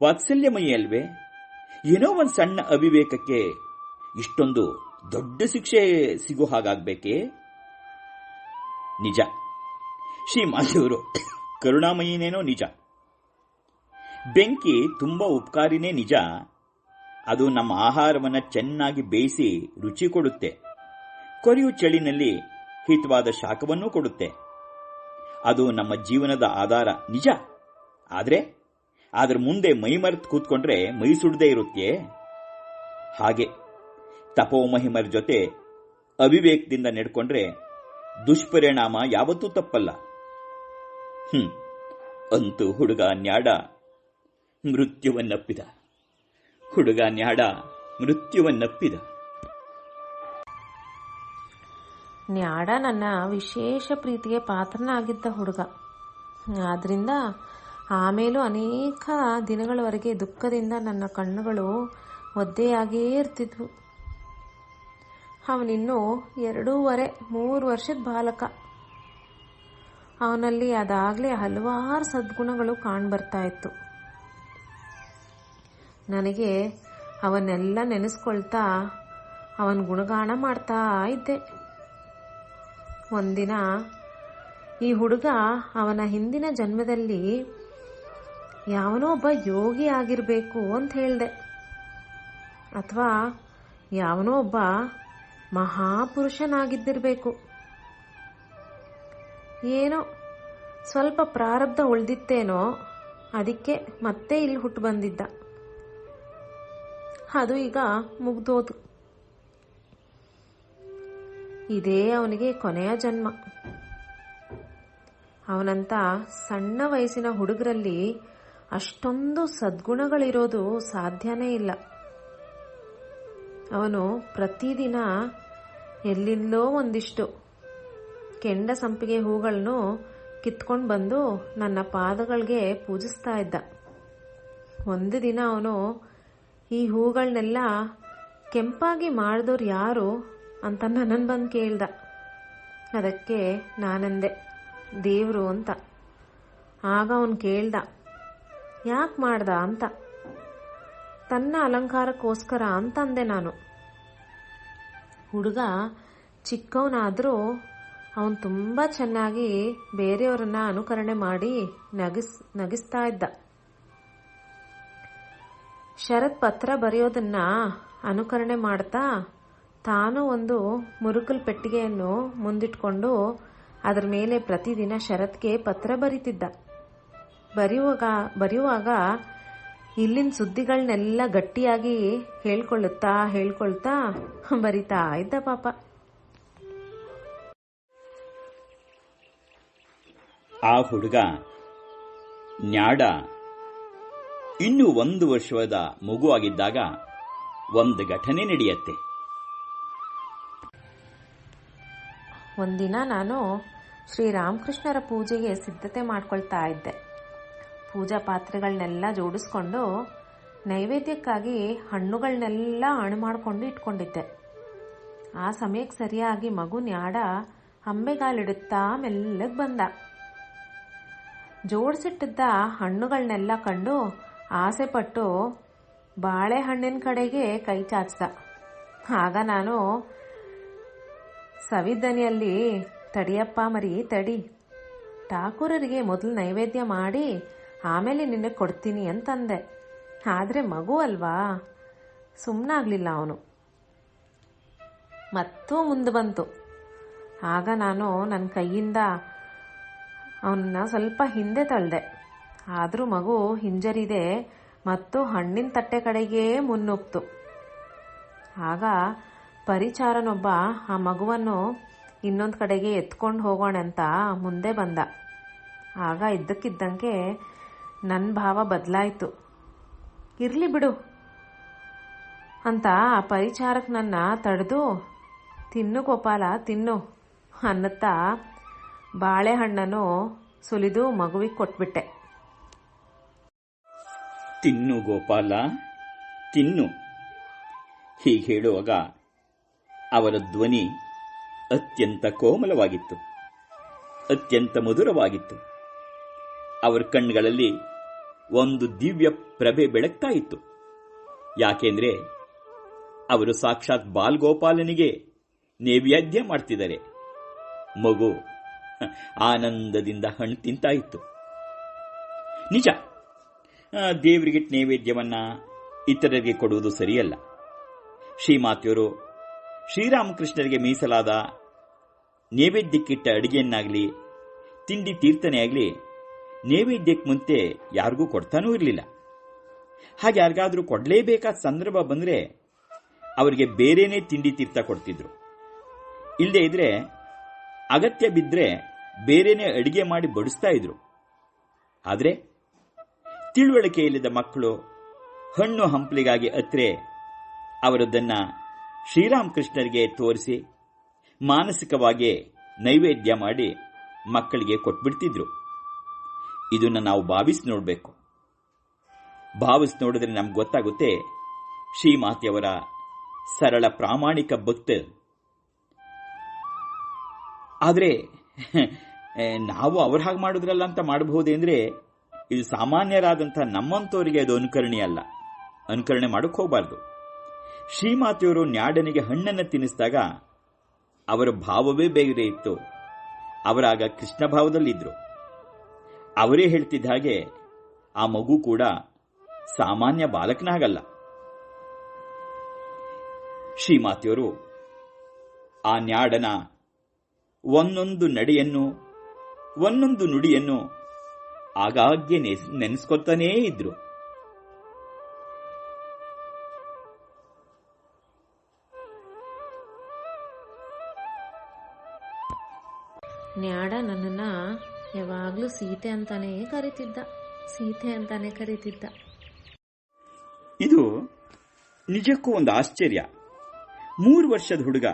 ವಾತ್ಸಲ್ಯಮಯಿ ಅಲ್ವೇ? ಏನೋ ಒಂದು ಸಣ್ಣ ಅವಿವೇಕಕ್ಕೆ ಇಷ್ಟೊಂದು ದೊಡ್ಡ ಶಿಕ್ಷೆ ಸಿಗೋ ಹಾಗಾಗಬೇಕೇ? ನಿಜ, ಶ್ರೀಮಾತೆಯವರು ಕರುಣಾಮಯಿನೇನೋ ನಿಜ. ಬೆಂಕಿ ತುಂಬಾ ಉಪಕಾರಿನೇ ನಿಜ. ಅದು ನಮ್ಮ ಆಹಾರವನ್ನು ಚೆನ್ನಾಗಿ ಬೇಯಿಸಿ ರುಚಿ ಕೊಡುತ್ತೆ. ಕೊರೆಯು ಚಳಿನಲ್ಲಿ ಹಿತವಾದ ಶಾಖವನ್ನೂ ಕೊಡುತ್ತೆ. ಅದು ನಮ್ಮ ಜೀವನದ ಆಧಾರ ನಿಜ. ಆದರೆ ಅದರ ಮುಂದೆ ಮೈ ಮರೆತು ಕೂತ್ಕೊಂಡ್ರೆ ಮೈ ಸುಡದೇ ಇರುತ್ತೆ. ಹಾಗೆ ತಪೋಮಹಿಮರ ಜೊತೆ ಅವಿವೇಕದಿಂದ ನಡ್ಕೊಂಡ್ರೆ ದುಷ್ಪರಿಣಾಮ ಯಾವತ್ತೂ ತಪ್ಪಲ್ಲ. ಅಂತೂ ಹುಡುಗ ನ್ಯಾಡ ಮೃತ್ಯುವನ್ನಪ್ಪಿದ. ಹುಡುಗ ನ್ಯಾಡ ಮೃತ್ಯುವನ್ನಪ್ಪಿದ. ನ್ಯಾಡ ನನ್ನ ವಿಶೇಷ ಪ್ರೀತಿಗೆ ಪಾತ್ರನಾಗಿದ್ದ ಹುಡುಗ. ಆದ್ರಿಂದ ಆಮೇಲೂ ಅನೇಕ ದಿನಗಳವರೆಗೆ ದುಃಖದಿಂದ ನನ್ನ ಕಣ್ಣುಗಳು ಒದ್ದೆಯಾಗೇ ಇರ್ತಿದ್ವು. ಅವನಿನ್ನೂ 2.5-3 ವರ್ಷದ ಬಾಲಕ. ಅವನಲ್ಲಿ ಅದಾಗಲೇ ಹಲವಾರು ಸದ್ಗುಣಗಳು ಕಾಣ್ಬರ್ತಾ ಇತ್ತು. ನನಗೆ ಅವನ್ನೆಲ್ಲ ನೆನೆಸ್ಕೊಳ್ತಾ ಅವನ ಗುಣಗಾನ ಮಾಡ್ತಾ ಇದ್ದೆ. ಒಂದಿನ ಈ ಹುಡುಗ ಅವನ ಹಿಂದಿನ ಜನ್ಮದಲ್ಲಿ ಯಾವನೋ ಒಬ್ಬ ಯೋಗಿ ಆಗಿರಬೇಕು ಅಂತ ಹೇಳಿದೆ, ಅಥವಾ ಯಾವನೋ ಒಬ್ಬ ಮಹಾಪುರುಷನಾಗಿದ್ದಿರಬೇಕು. ಏನೋ ಸ್ವಲ್ಪ ಪ್ರಾರಬ್ಧ ಉಳಿದಿತ್ತೇನೋ, ಅದಕ್ಕೆ ಮತ್ತೆ ಇಲ್ಲಿ ಹುಟ್ಟು ಬಂದಿದ್ದ. ಅದು ಈಗ ಮುಗ್ದೋದು. ಇದೇ ಅವನಿಗೆ ಕೊನೆಯ ಜನ್ಮ. ಅವನಂತ ಸಣ್ಣ ವಯಸ್ಸಿನ ಹುಡುಗರಲ್ಲಿ ಅಷ್ಟೊಂದು ಸದ್ಗುಣಗಳಿರೋದು ಸಾಧ್ಯನೇ ಇಲ್ಲ. ಅವನು ಪ್ರತಿದಿನ ಎಲ್ಲಿಂದಲೋ ಒಂದಿಷ್ಟು ಕೆಂಡ ಸಂಪಿಗೆ ಹೂಗಳನ್ನು ಕಿತ್ಕೊಂಡು ಬಂದು ನನ್ನ ಪಾದಗಳಿಗೆ ಪೂಜಿಸ್ತಾ ಇದ್ದ. ಒಂದು ದಿನ ಅವನು ಈ ಹೂಗಳನ್ನೆಲ್ಲ ಕೆಂಪಾಗಿ ಮಾಡಿದವ್ರು ಯಾರು ಅಂತ ನನ್ನನ್ನು ಬಂದು ಕೇಳ್ದ. ಅದಕ್ಕೆ ನಾನಂದೆ, ದೇವರು ಅಂತ. ಆಗ ಅವನು ಕೇಳ್ದ, ಯಾಕೆ ಮಾಡ್ದ ಅಂತ. ತನ್ನ ಅಲಂಕಾರಕ್ಕೋಸ್ಕರ ಅಂತಂದೆ ನಾನು. ಹುಡುಗ ಚಿಕ್ಕವನಾದರೂ ಅವನು ತುಂಬ ಚೆನ್ನಾಗಿ ಬೇರೆಯವರನ್ನ ಅನುಕರಣೆ ಮಾಡಿ ನಗಿಸ್ತಾ ಇದ್ದ. ಶರತ್ ಪತ್ರ ಬರೆಯೋದನ್ನ ಅನುಕರಣೆ ಮಾಡ್ತಾ ತಾನು ಒಂದು ಮುರುಕಲ್ ಪೆಟ್ಟಿಗೆಯನ್ನು ಮುಂದಿಟ್ಕೊಂಡು ಅದರ ಮೇಲೆ ಪ್ರತಿದಿನ ಶರತ್ಗೆ ಪತ್ರ ಬರೀತಿದ್ದ. ಬರೆಯುವಾಗ ಇಲ್ಲಿನ ಸುದ್ದಿಗಳನ್ನೆಲ್ಲ ಗಟ್ಟಿಯಾಗಿ ಹೇಳ್ಕೊಳ್ತಾ ಬರಿತಾ ಇದ್ದ ಪಾಪ. ಆ ಹುಡುಗ ನ್ಯಾಡ ಇನ್ನೂ 1 ವರ್ಷದ ಮಗುವಾಗಿದ್ದಾಗ ಒಂದು ಘಟನೆ ನಡೆಯುತ್ತೆ. ಒಂದಿನ ನಾನು ಶ್ರೀರಾಮಕೃಷ್ಣರ ಪೂಜೆಗೆ ಸಿದ್ಧತೆ ಮಾಡ್ಕೊಳ್ತಾ ಇದ್ದೆ. ಪೂಜಾ ಪಾತ್ರೆಗಳನ್ನೆಲ್ಲ ಜೋಡಿಸ್ಕೊಂಡು ನೈವೇದ್ಯಕ್ಕಾಗಿ ಹಣ್ಣುಗಳನ್ನೆಲ್ಲ ಅಣು ಮಾಡಿಕೊಂಡು ಇಟ್ಕೊಂಡಿದ್ದೆ. ಆ ಸಮಯಕ್ಕೆ ಸರಿಯಾಗಿ ಮಗು ನ್ಯಾಡ ಅಂಬೆಗಾಲಿಡುತ್ತಾ ಮೆಲ್ಲಗೆ ಬಂದ. ಜೋಡಿಸಿಟ್ಟಿದ್ದ ಹಣ್ಣುಗಳನ್ನೆಲ್ಲ ಕಂಡು ಆಸೆಪಟ್ಟು ಬಾಳೆಹಣ್ಣಿನ ಕಡೆಗೆ ಕೈ ಚಾಚ್ದ. ಆಗ ನಾನು ಸವಿದನಿಯಲ್ಲಿ, ತಡಿಯಪ್ಪ ಮರಿ ತಡಿ, ಠಾಕೂರರಿಗೆ ಮೊದಲು ನೈವೇದ್ಯ ಮಾಡಿ ಆಮೇಲೆ ನಿನಗೆ ಕೊಡ್ತೀನಿ ಅಂತಂದೆ. ಆದರೆ ಮಗು ಅಲ್ವಾ, ಸುಮ್ಮನಾಗಲಿಲ್ಲ ಅವನು. ಮತ್ತೂ ಮುಂದೆ ಬಂತು. ಆಗ ನಾನು ನನ್ನ ಕೈಯಿಂದ ಅವನ್ನ ಸ್ವಲ್ಪ ಹಿಂದೆ ತಳ್ದೆ. ಆದರೂ ಮಗು ಹಿಂಜರಿದೆ ಮತ್ತು ಹಣ್ಣಿನ ತಟ್ಟೆ ಕಡೆಗೇ ಮುನ್ನುಗ್ತು. ಆಗ ಪರಿಚಾರನೊಬ್ಬ ಆ ಮಗುವನ್ನು ಇನ್ನೊಂದು ಕಡೆಗೆ ಎತ್ಕೊಂಡು ಹೋಗೋಣ ಅಂತ ಮುಂದೆ ಬಂದ. ಆಗ ಇದ್ದಕ್ಕಿದ್ದಂಗೆ ನನ್ನ ಭಾವ ಬದಲಾಯಿತು. ಇರಲಿ ಬಿಡು ಅಂತ ಆ ಪರಿಚಾರಕ್ ನನ್ನ ತಡೆದು, ತಿನ್ನು ಗೋಪಾಲ ತಿನ್ನು ಅನ್ನುತ್ತಾ ಬಾಳೆಹಣ್ಣನ್ನು ಸುಲಿದು ಮಗುವಿಗೆ ಕೊಟ್ಬಿಟ್ಟೆ. ತಿನ್ನು ಗೋಪಾಲ ತಿನ್ನು, ಹೀಗೆ ಹೇಳುವಾಗ ಅವರ ಧ್ವನಿ ಅತ್ಯಂತ ಕೋಮಲವಾಗಿತ್ತು, ಅತ್ಯಂತ ಮಧುರವಾಗಿತ್ತು. ಅವರ ಕಣ್ಣುಗಳಲ್ಲಿ ಒಂದು ದಿವ್ಯ ಪ್ರಭೆ ಬೆಳಗ್ತಾ ಇತ್ತು. ಯಾಕೆಂದ್ರೆ ಅವರು ಸಾಕ್ಷಾತ್ ಬಾಲ್ಗೋಪಾಲನಿಗೆ ನೈವೇದ್ಯ ಮಾಡ್ತಿದ್ದಾರೆ. ಮಗು ಆನಂದದಿಂದ ಹಣ್ಣು ತಿಂತಾ ಇತ್ತು. ನಿಜ, ದೇವರಿಗೆ ನೈವೇದ್ಯವನ್ನ ಇತರರಿಗೆ ಕೊಡುವುದು ಸರಿಯಲ್ಲ. ಶ್ರೀಮಾತೆಯವರು ಶ್ರೀರಾಮಕೃಷ್ಣರಿಗೆ ಮೀಸಲಾದ ನೈವೇದ್ಯಕ್ಕಿಟ್ಟ ಅಡಿಗೆಯನ್ನಾಗಲಿ ತಿಂಡಿ ತೀರ್ಥನೆ ಆಗಲಿ ನೈವೇದ್ಯಕ್ಕೆ ಮುಂಚೆ ಯಾರಿಗೂ ಕೊಡ್ತಾನೂ ಇರಲಿಲ್ಲ. ಹಾಗೆ ಯಾರಿಗಾದ್ರೂ ಕೊಡಲೇಬೇಕಾದ ಸಂದರ್ಭ ಬಂದರೆ ಅವರಿಗೆ ಬೇರೆನೇ ತಿಂಡಿ ತೀರ್ಥ ಕೊಡ್ತಿದ್ರು. ಇಲ್ಲದೆ ಇದ್ರೆ ಅಗತ್ಯ ಬಿದ್ದರೆ ಬೇರೆನೇ ಅಡಿಗೆ ಮಾಡಿ ಬಡಿಸ್ತಾ ಇದ್ರು. ಆದರೆ ತಿಳುವಳಿಕೆ ಇಲ್ಲದ ಮಕ್ಕಳು ಹಣ್ಣು ಹಂಪಲಿಗಾಗಿ ಅತ್ರೆ ಅವರದನ್ನ ಶ್ರೀರಾಮಕೃಷ್ಣರಿಗೆ ತೋರಿಸಿ ಮಾನಸಿಕವಾಗಿ ನೈವೇದ್ಯ ಮಾಡಿ ಮಕ್ಕಳಿಗೆ ಕೊಟ್ಬಿಡ್ತಿದ್ರು. ಇದನ್ನ ನಾವು ಭಾವಿಸಿ ನೋಡಬೇಕು. ಭಾವಿಸಿ ನೋಡಿದ್ರೆ ನಮ್ಗೆ ಗೊತ್ತಾಗುತ್ತೆ ಶ್ರೀಮಾತೆಯವರ ಸರಳ ಪ್ರಾಮಾಣಿಕ ಭಕ್ತ. ಆದರೆ ನಾವು ಅವ್ರ ಹಾಗೆ ಮಾಡಿದ್ರಲ್ಲ ಅಂತ ಮಾಡಬಹುದೇಂದ್ರೆ ಇದು ಸಾಮಾನ್ಯರಾದಂತಹ ನಮ್ಮಂತವರಿಗೆ ಅದು ಅನುಕರಣೀಯ ಅಲ್ಲ. ಅನುಕರಣೆ ಮಾಡಕ್ಕೆ ಹೋಗಬಾರ್ದು. ಶ್ರೀಮಾತೆಯವರು ನ್ಯಾಡನಿಗೆ ಹಣ್ಣನ್ನು ತಿನ್ನಿಸಿದಾಗ ಅವರ ಭಾವವೇ ಬೇರೆ ಇತ್ತು. ಅವರಾಗ ಕೃಷ್ಣ ಭಾವದಲ್ಲಿದ್ದರು. ಅವರೇ ಹೇಳ್ತಿದ್ದ ಹಾಗೆ ಆ ಮಗು ಕೂಡ ಸಾಮಾನ್ಯ ಬಾಲಕನಾಗಲ್ಲ. ಶ್ರೀಮಾತೆಯವರು ಆ ನ್ಯಾಡನ ಒಂದೊಂದು ನಡೆಯನ್ನು ಒಂದೊಂದು ನುಡಿಯನ್ನು ಆಗಾಗ್ಗೆ ನೆನೆಸ್ಕೊತಾನೇ ಇದ್ರು. ನ್ಯಾಡ ನನ್ನನ್ನ ಯಾವಾಗ್ಲೂ ಸೀತೆ ಅಂತಾನೆ ಕರೀತಿದ್ದ. ಇದು ನಿಜಕ್ಕೂ ಒಂದು ಆಶ್ಚರ್ಯ. 3 ವರ್ಷದ ಹುಡುಗ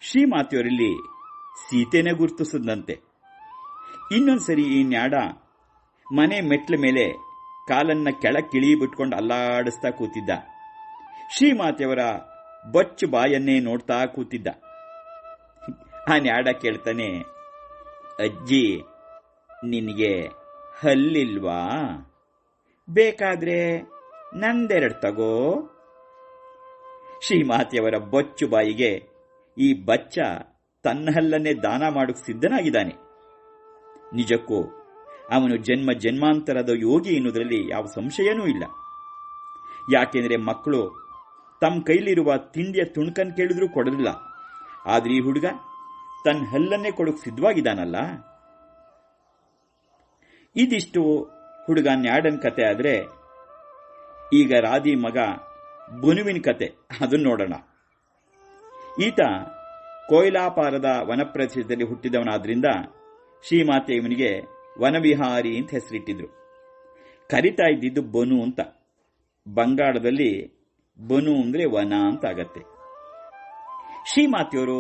ಶ್ರೀಮಾತೆಯವರಲ್ಲಿ ಸೀತೆನೇ ಗುರುತಿಸದಂತೆ. ಇನ್ನೊಂದ್ಸರಿ ಈ ನ್ಯಾಡ ಮನೆ ಮೆಟ್ಲ ಮೇಲೆ ಕಾಲನ್ನ ಕೆಳಕ್ಕಿಳಿ ಬಿಟ್ಕೊಂಡು ಅಲ್ಲಾಡಿಸ್ತಾ ಕೂತಿದ್ದ. ಶ್ರೀಮಾತೆಯವರ ಬೊಚ್ಚು ಬಾಯನ್ನೇ ನೋಡ್ತಾ ಕೂತಿದ್ದ. ಆ ನ್ಯಾಡ ಕೇಳ್ತಾನೆ, ಅಜ್ಜಿ ನಿನಗೆ ಹಲ್ಲಿಲ್ವಾ? ಬೇಕಾದ್ರೆ ನಂದೆರಡು ತಗೋ. ಶ್ರೀಮಾತೆಯವರ ಬೊಚ್ಚು ಬಾಯಿಗೆ ಈ ಬಚ್ಚ ತನ್ನ ಹಲ್ಲನ್ನೇ ದಾನ ಮಾಡೋಕೆ ಸಿದ್ಧನಾಗಿದ್ದಾನೆ. ನಿಜಕ್ಕೂ ಅವನು ಜನ್ಮ ಜನ್ಮಾಂತರದ ಯೋಗಿ ಎನ್ನುವುದರಲ್ಲಿ ಯಾವ ಸಂಶಯನೂ ಇಲ್ಲ. ಯಾಕೆಂದರೆ ಮಕ್ಕಳು ತಮ್ಮ ಕೈಲಿರುವ ತಿಂಡಿಯ ತುಣುಕನ್ ಕೇಳಿದ್ರೂ ಕೊಡಲಿಲ್ಲ. ಆದ್ರೆ ಈ ಹುಡುಗ ತನ್ನ ಹಲ್ಲನ್ನೇ ಕೊಡೋಕೆ ಸಿದ್ಧವಾಗಿದ್ದಾನಲ್ಲ. ಇದಿಷ್ಟು ಹುಡುಗ ನ್ಯಾಡನ್ ಕತೆ. ಆದ್ರೆ ಈಗ ರಾಧಿ ಮಗ ಬುನುವಿನ ಕತೆ, ಅದನ್ನು ನೋಡೋಣ. ಈತ ಕೊಯ್ಲಾಪಾರದ ವನಪ್ರದೇಶದಲ್ಲಿ ಹುಟ್ಟಿದವನಾದ್ರಿಂದ ಶ್ರೀಮಾತೆ ಇವನಿಗೆ ವನವಿಹಾರಿ ಅಂತ ಹೆಸರಿಟ್ಟಿದ್ರು. ಕರಿತಾ ಇದ್ದಿದ್ದು ಬನು ಅಂತ. ಬಂಗಾಳದಲ್ಲಿ ಬನು ಅಂದ್ರೆ ವನ ಅಂತ ಆಗತ್ತೆ. ಶ್ರೀಮಾತೆಯವರು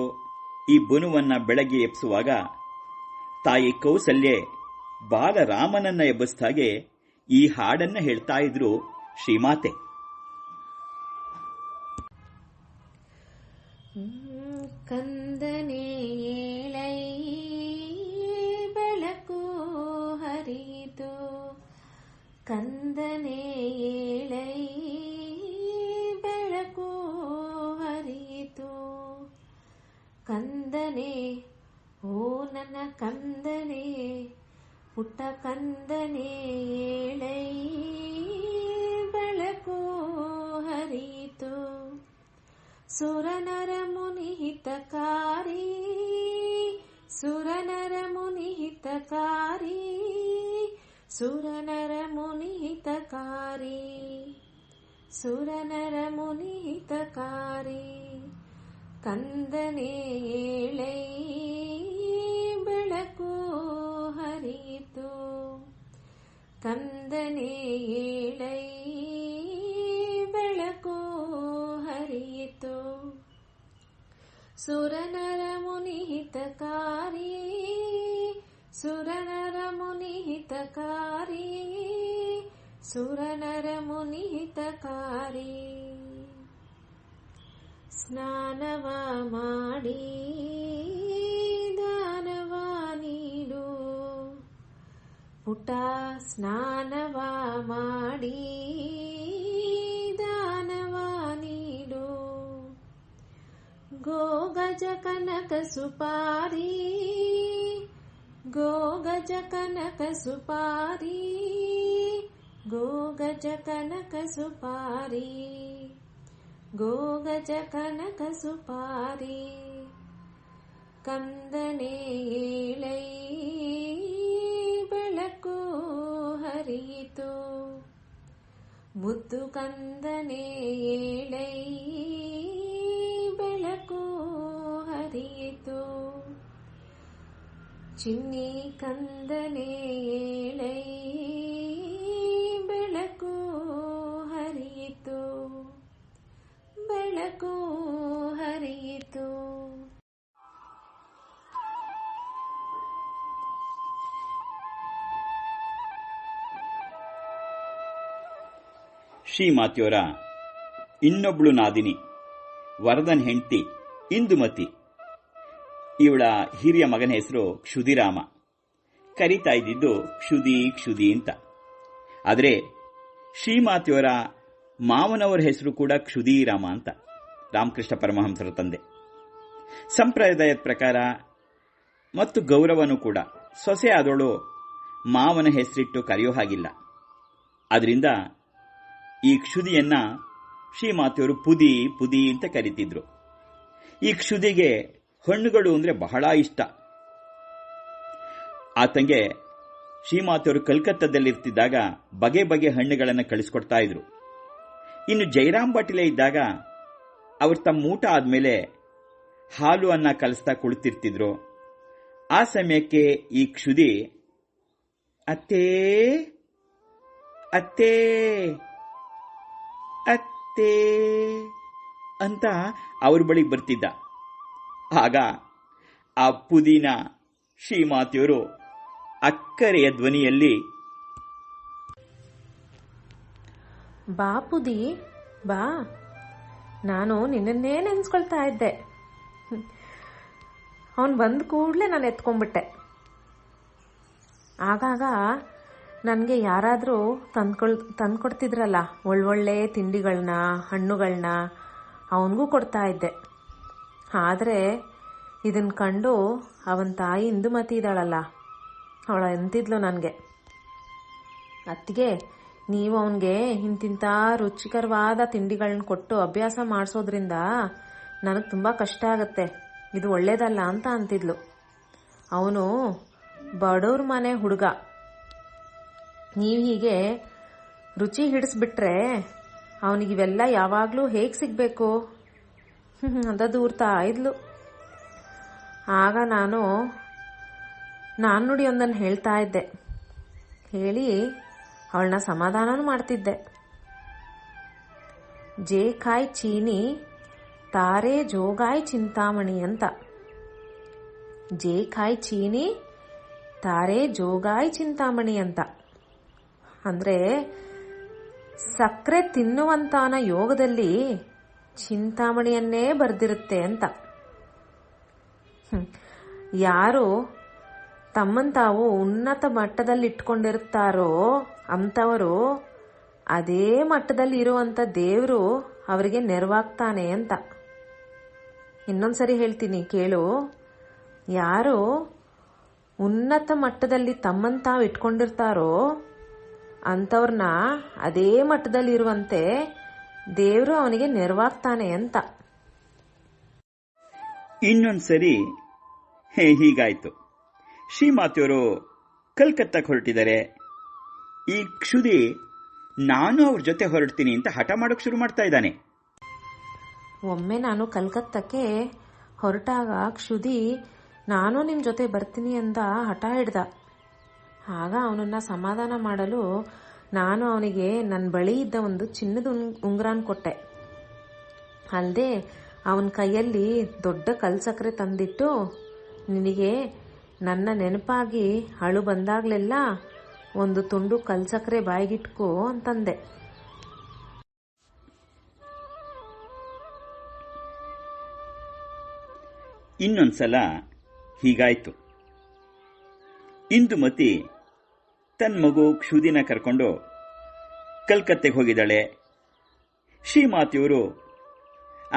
ಈ ಬನುವನ್ನ ಬೆಳಗ್ಗೆ ಎಬ್ಬಿಸುವಾಗ ತಾಯಿ ಕೌಸಲ್ಯೆ ಬಾಲರಾಮನನ್ನ ಎಬ್ಬಿಸಿದಾಗೆ ಈ ಹಾಡನ್ನ ಹೇಳ್ತಾ ಇದ್ರು ಶ್ರೀಮಾತೆ. ಕಂದನೇ ಏಳೈ ಬೆಳಕು ಹರಿತು, ಕಂದನೇ ಏಳೈ ಬೆಳಕು ಹರಿತು, ಕಂದನೇ ಓ ನನ್ನ ಕಂದನೇ ಪುಟ್ಟ ಕಂದನೇ ಏಳೈ ಬೆಳಕು ಹರಿತು, ಸುರನರ ಮುನಿಹಿತಕಾರಿ, ಸುರನರ ಮುನಿಹಿತಕಾರಿ, ಸುರನರ ಮುನಿಹಿತಕಾರಿ, ಸುರನರ ಮುನಿಹಿತಕಾರಿ, ಕಂದನೇ ಏಳೈ ಬೆಳಕು ಹರಿತು, ಕಂದನೇ ಏಳೈ ಬೆಳಕು ಹರಿಯಿತು, ಸುರನರ ಮುನಿಹಿತಕಾರಿ, ಸುರನರ ಮುನಿಹಿತಕಾರಿ, ಸುರನರ ಮುನಿಹಿತಕಾರಿ, ಸ್ನಾನವ ಮಾಡಿ ದಾನವ ನೀಡು, ಪುಟ ಸ್ನಾನವ ಮಾಡಿ ದಾನವ ನೀಡು, ಗೋ ಗಜ ಕನಕ ಸುಪಾರಿ, ಗೋ ಗಜ ಕನಕ ಸುಪಾರಿ, ಗೋ ಗಜ ಕನಕ ಸುಪಾರಿ, ಗೋ ಗಜ ಕನಕ ಸುಪಾರಿ, ಕಂದನೇ ಏಳೈ ಬೆಳಕು ಹರಿಯಿತು, ಮುದ್ದು ಕಂದನೇ ಏಳೈ ಬೆಳಕು ಹರಿಯಿತು, ಚಿನ್ನಿ ಕಂದನೇ ಏಳೈ ಬೆಳಕು ಹರಿಯಿತು. ಶ್ರೀಮಾತೆಯವರ ಇನ್ನೊಬ್ಳು ನಾದಿನಿ, ವರದನ್ ಹೆಂಡತಿ ಇಂದುಮತಿ. ಇವಳ ಹಿರಿಯ ಮಗನ ಹೆಸರು ಕ್ಷುದಿರಾಮ. ಕರೀತಾ ಇದ್ದಿದ್ದು ಕ್ಷುದಿ ಅಂತ. ಆದರೆ ಶ್ರೀಮಾತೆಯವರ ಮಾವನವರ ಹೆಸರು ಕೂಡ ಕ್ಷುದಿರಾಮ ಅಂತ, ರಾಮಕೃಷ್ಣ ಪರಮಹಂಸರ ತಂದೆ. ಸಂಪ್ರದಾಯದ ಪ್ರಕಾರ ಮತ್ತು ಗೌರವನೂ ಕೂಡ ಸೊಸೆ ಆದವಳು ಮಾವನ ಹೆಸರಿಟ್ಟು ಕರೆಯೋ ಹಾಗಿಲ್ಲ. ಅದರಿಂದ ಈ ಕ್ಷುದಿಯನ್ನ ಶ್ರೀಮಾತೆಯವರು ಪುದಿ ಅಂತ ಕರೀತಿದ್ರು. ಈ ಕ್ಷುದಿಗೆ ಹಣ್ಣುಗಳು ಅಂದ್ರೆ ಬಹಳ ಇಷ್ಟ. ಆತಂಗೆ ಶ್ರೀಮಾತೆಯವರು ಕಲ್ಕತ್ತಾದಲ್ಲಿರ್ತಿದ್ದಾಗ ಬಗೆ ಬಗೆ ಹಣ್ಣುಗಳನ್ನು ಕಳಿಸ್ಕೊಡ್ತಾ ಇದ್ರು. ಇನ್ನು ಜೈರಾಮ್ ಬಾಟಿಲೆ ಇದ್ದಾಗ ಅವರು ತಮ್ಮ ಊಟ ಆದ್ಮೇಲೆ ಹಾಲು ಅನ್ನ ಕಲಿಸ್ತಾ ಕುಳಿತಿರ್ತಿದ್ರು. ಆ ಸಮಯಕ್ಕೆ ಈ ಕ್ಷುದಿ ಅತ್ತೇ ಅತ್ತೇ ಅತ್ತೇ ಅಂತ ಅವ್ರ ಬಳಿಗೆ ಬರ್ತಿದ್ದ. ಆಗ ಆ ಪುದೀನ ಶ್ರೀಮಾತೆಯವರು ಅಕ್ಕರೆಯ ಧ್ವನಿಯಲ್ಲಿ, ಬಾ ಪುದಿ ಬಾ, ನಾನು ನಿನ್ನನ್ನೇ ನೆನ್ಸ್ಕೊಳ್ತಾ ಇದ್ದೆ. ಅವನು ಬಂದ ಕೂಡಲೇ ನಾನು ಎತ್ಕೊಂಡ್ಬಿಟ್ಟೆ. ಆಗಾಗ ನನಗೆ ಯಾರಾದರೂ ತಂದ್ಕೊಡ್ತಿದ್ರಲ್ಲ ಒಳ್ಳೊಳ್ಳೆ ತಿಂಡಿಗಳನ್ನ, ಹಣ್ಣುಗಳನ್ನ, ಅವನಿಗೂ ಕೊಡ್ತಾ ಇದ್ದೆ. ಆದರೆ ಇದನ್ನು ಕಂಡು ಅವನ ತಾಯಿ ಇಂದುಮತಿ ಇದ್ದಾಳಲ್ಲ, ಅವಳ ಎಂತಿದ್ಲು ನನಗೆ, ಅತ್ತಿಗೆ ನೀವು ಅವನಿಗೆ ಇಂತಿಂಥ ರುಚಿಕರವಾದ ತಿಂಡಿಗಳನ್ನ ಕೊಟ್ಟು ಅಭ್ಯಾಸ ಮಾಡಿಸೋದ್ರಿಂದ ನನಗೆ ತುಂಬ ಕಷ್ಟ ಆಗುತ್ತೆ, ಇದು ಒಳ್ಳೇದಲ್ಲ ಅಂತ ಅಂತಿದ್ಲು. ಅವನು ಬಡವ್ರ ಮನೆ ಹುಡುಗ, ನೀವು ಹೀಗೆ ರುಚಿ ಹಿಡಿಸ್ಬಿಟ್ರೆ ಅವನಿಗಿವೆಲ್ಲ ಯಾವಾಗಲೂ ಹೇಗೆ ಸಿಗಬೇಕು ಅಂತ ದೂರ್ತಾ ಇದ್ಲು. ಆಗ ನಾನು ನುಡಿಯೊಂದನ್ನು ಹೇಳ್ತಾ ಇದ್ದೆ, ಹೇಳಿ ಅವಳನ್ನ ಸಮಾಧಾನನೂ ಮಾಡ್ತಿದ್ದೆ. ಜೇ ಕಾಯ್ ಚೀನಿ ತಾರೆ ಜೋಗಾಯ್ ಚಿಂತಾಮಣಿ ಅಂತ. ಜೇ ಕಾಯ್ ಚೀನಿ ತಾರೆ ಜೋಗಾಯ್ ಚಿಂತಾಮಣಿ ಅಂತ ಅಂದ್ರೆ ಸಕ್ಕರೆ ತಿನ್ನುವಂತಾನ ಯೋಗದಲ್ಲಿ ಚಿಂತಾಮಣಿಯನ್ನೇ ಬರ್ದಿರುತ್ತೆ ಅಂತ. ಯಾರು ತಮ್ಮನ್ನು ತಾವು ಉನ್ನತ ಮಟ್ಟದಲ್ಲಿ ಇಟ್ಕೊಂಡಿರ್ತಾರೋ ಅಂಥವರು ಅದೇ ಮಟ್ಟದಲ್ಲಿ ಇರುವಂತ ದೇವರು ಅವರಿಗೆ ನೆರವಾಗ್ತಾನೆ ಅಂತ. ಇನ್ನೊಂದ್ಸರಿ ಹೇಳ್ತೀನಿ ಕೇಳು. ಯಾರು ಉನ್ನತ ಮಟ್ಟದಲ್ಲಿ ತಮ್ಮನ್ನು ತಾವು ಇಟ್ಕೊಂಡಿರ್ತಾರೋ ಅಂಥವ್ರನ್ನ ಅದೇ ಮಟ್ಟದಲ್ಲಿ ಇರುವಂತೆ ದೇವರು ಅವನಿಗೆ ನೆರವಾಗ್ತಾನೆ ಅಂತ. ಇನ್ನೊಂದ್ಸರಿ ಹೀಗಾಯ್ತು. ಶ್ರೀಮಾತೆಯವರು ಕಲ್ಕತ್ತಾಕ್ಕೆ ಹೊರಟಿದ್ದಾರೆ. ಈ ಕ್ಷುದಿ ನಾನು ಅವ್ರ ಜೊತೆ ಹೊರಡ್ತೀನಿ ಅಂತ ಹಠ ಮಾಡೋಕೆ ಶುರು ಮಾಡ್ತಾ ಇದ್ದಾನೆ. ಒಮ್ಮೆ ನಾನು ಕಲ್ಕತ್ತಕ್ಕೆ ಹೊರಟಾಗ ಕ್ಷುದಿ ನಾನು ನಿಮ್ಮ ಜೊತೆ ಬರ್ತೀನಿ ಅಂತ ಹಠ ಹಿಡ್ದ. ಆಗ ಅವನನ್ನ ಸಮಾಧಾನ ಮಾಡಲು ನಾನು ಅವನಿಗೆ ನನ್ನ ಬಳಿ ಇದ್ದ ಒಂದು ಚಿನ್ನದ ಉಂಗುರನ ಕೊಟ್ಟೆ. ಅಲ್ಲದೆ ಅವನ ಕೈಯಲ್ಲಿ ದೊಡ್ಡ ಕಲ್ಸಕ್ಕರೆ ತಂದಿಟ್ಟು, ನಿನಗೆ ನನ್ನ ನೆನಪಾಗಿ ಅಳು ಬಂದಾಗ್ಲೆಲ್ಲ ಒಂದು ತುಂಡು ಕಲ್ಸಕ್ಕರೆ ಬಾಯಿಗಿಟ್ಕೋ ಅಂತಂದೆ. ಇನ್ನೊಂದ್ಸಲ ಹೀಗಾಯ್ತು. ಇಂದುಮತಿ ತನ್ನ ಮಗು ಕ್ಷುದಿನ ಕರ್ಕೊಂಡು ಕಲ್ಕತ್ತೆಗೆ ಹೋಗಿದ್ದಾಳೆ. ಶ್ರೀಮಾತೆಯವರು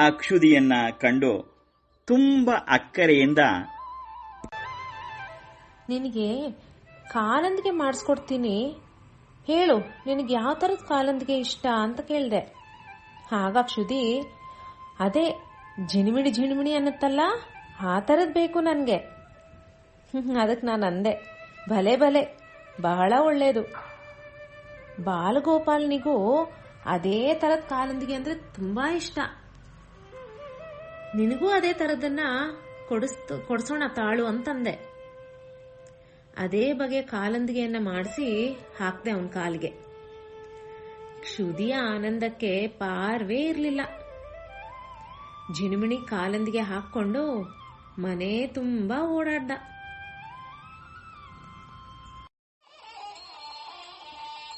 ಆ ಕ್ಷುದಿಯನ್ನ ಕಂಡು ತುಂಬಾ ಅಕ್ಕರೆಯಿಂದ, ನಿನಗೆ ಕಾಲಂದಿಗೆ ಮಾಡಿಸ್ಕೊಡ್ತೀನಿ, ಹೇಳು ನಿನಗೆ ಯಾವ ಥರದ ಕಾಲಂದಿಗೆ ಇಷ್ಟ ಅಂತ ಕೇಳಿದೆ. ಆಗ ಕ್ಷುದಿ, ಅದೇ ಜಿಣಿಮಿಣಿ ಅನ್ನತ್ತಲ್ಲ ಆ ಥರದ್ದು ಬೇಕು ನನಗೆ. ಅದಕ್ಕೆ ನಾನು ಅಂದೆ, ಭಲೆ ಭಲೆ, ಬಹಳ ಒಳ್ಳೆಯದು. ಬಾಲಗೋಪಾಲನಿಗೂ ಅದೇ ಥರದ ಕಾಲಂದಿಗೆ ಅಂದರೆ ತುಂಬಾ ಇಷ್ಟ. ನಿನಗೂ ಅದೇ ಥರದನ್ನ ಕೊಡಿಸೋಣ ತಾಳು ಅಂತಂದೆ. ಅದೇ ಬಗೆ ಕಾಲಂದಿಗೆಯನ್ನ ಮಾಡಿಸಿ ಹಾಕ್ದೆ ಅವನ ಕಾಲಿಗೆ. ಕ್ಷುದಿಯ ಆನಂದಕ್ಕೆ ಪಾರ್ವೇ ಇರಲಿಲ್ಲ. ಜಿನುಮಿಣಿ ಕಾಲಂದಿಗೆ ಹಾಕ್ಕೊಂಡು ಮನೆ ತುಂಬಾ ಓಡಾಡ್ದ.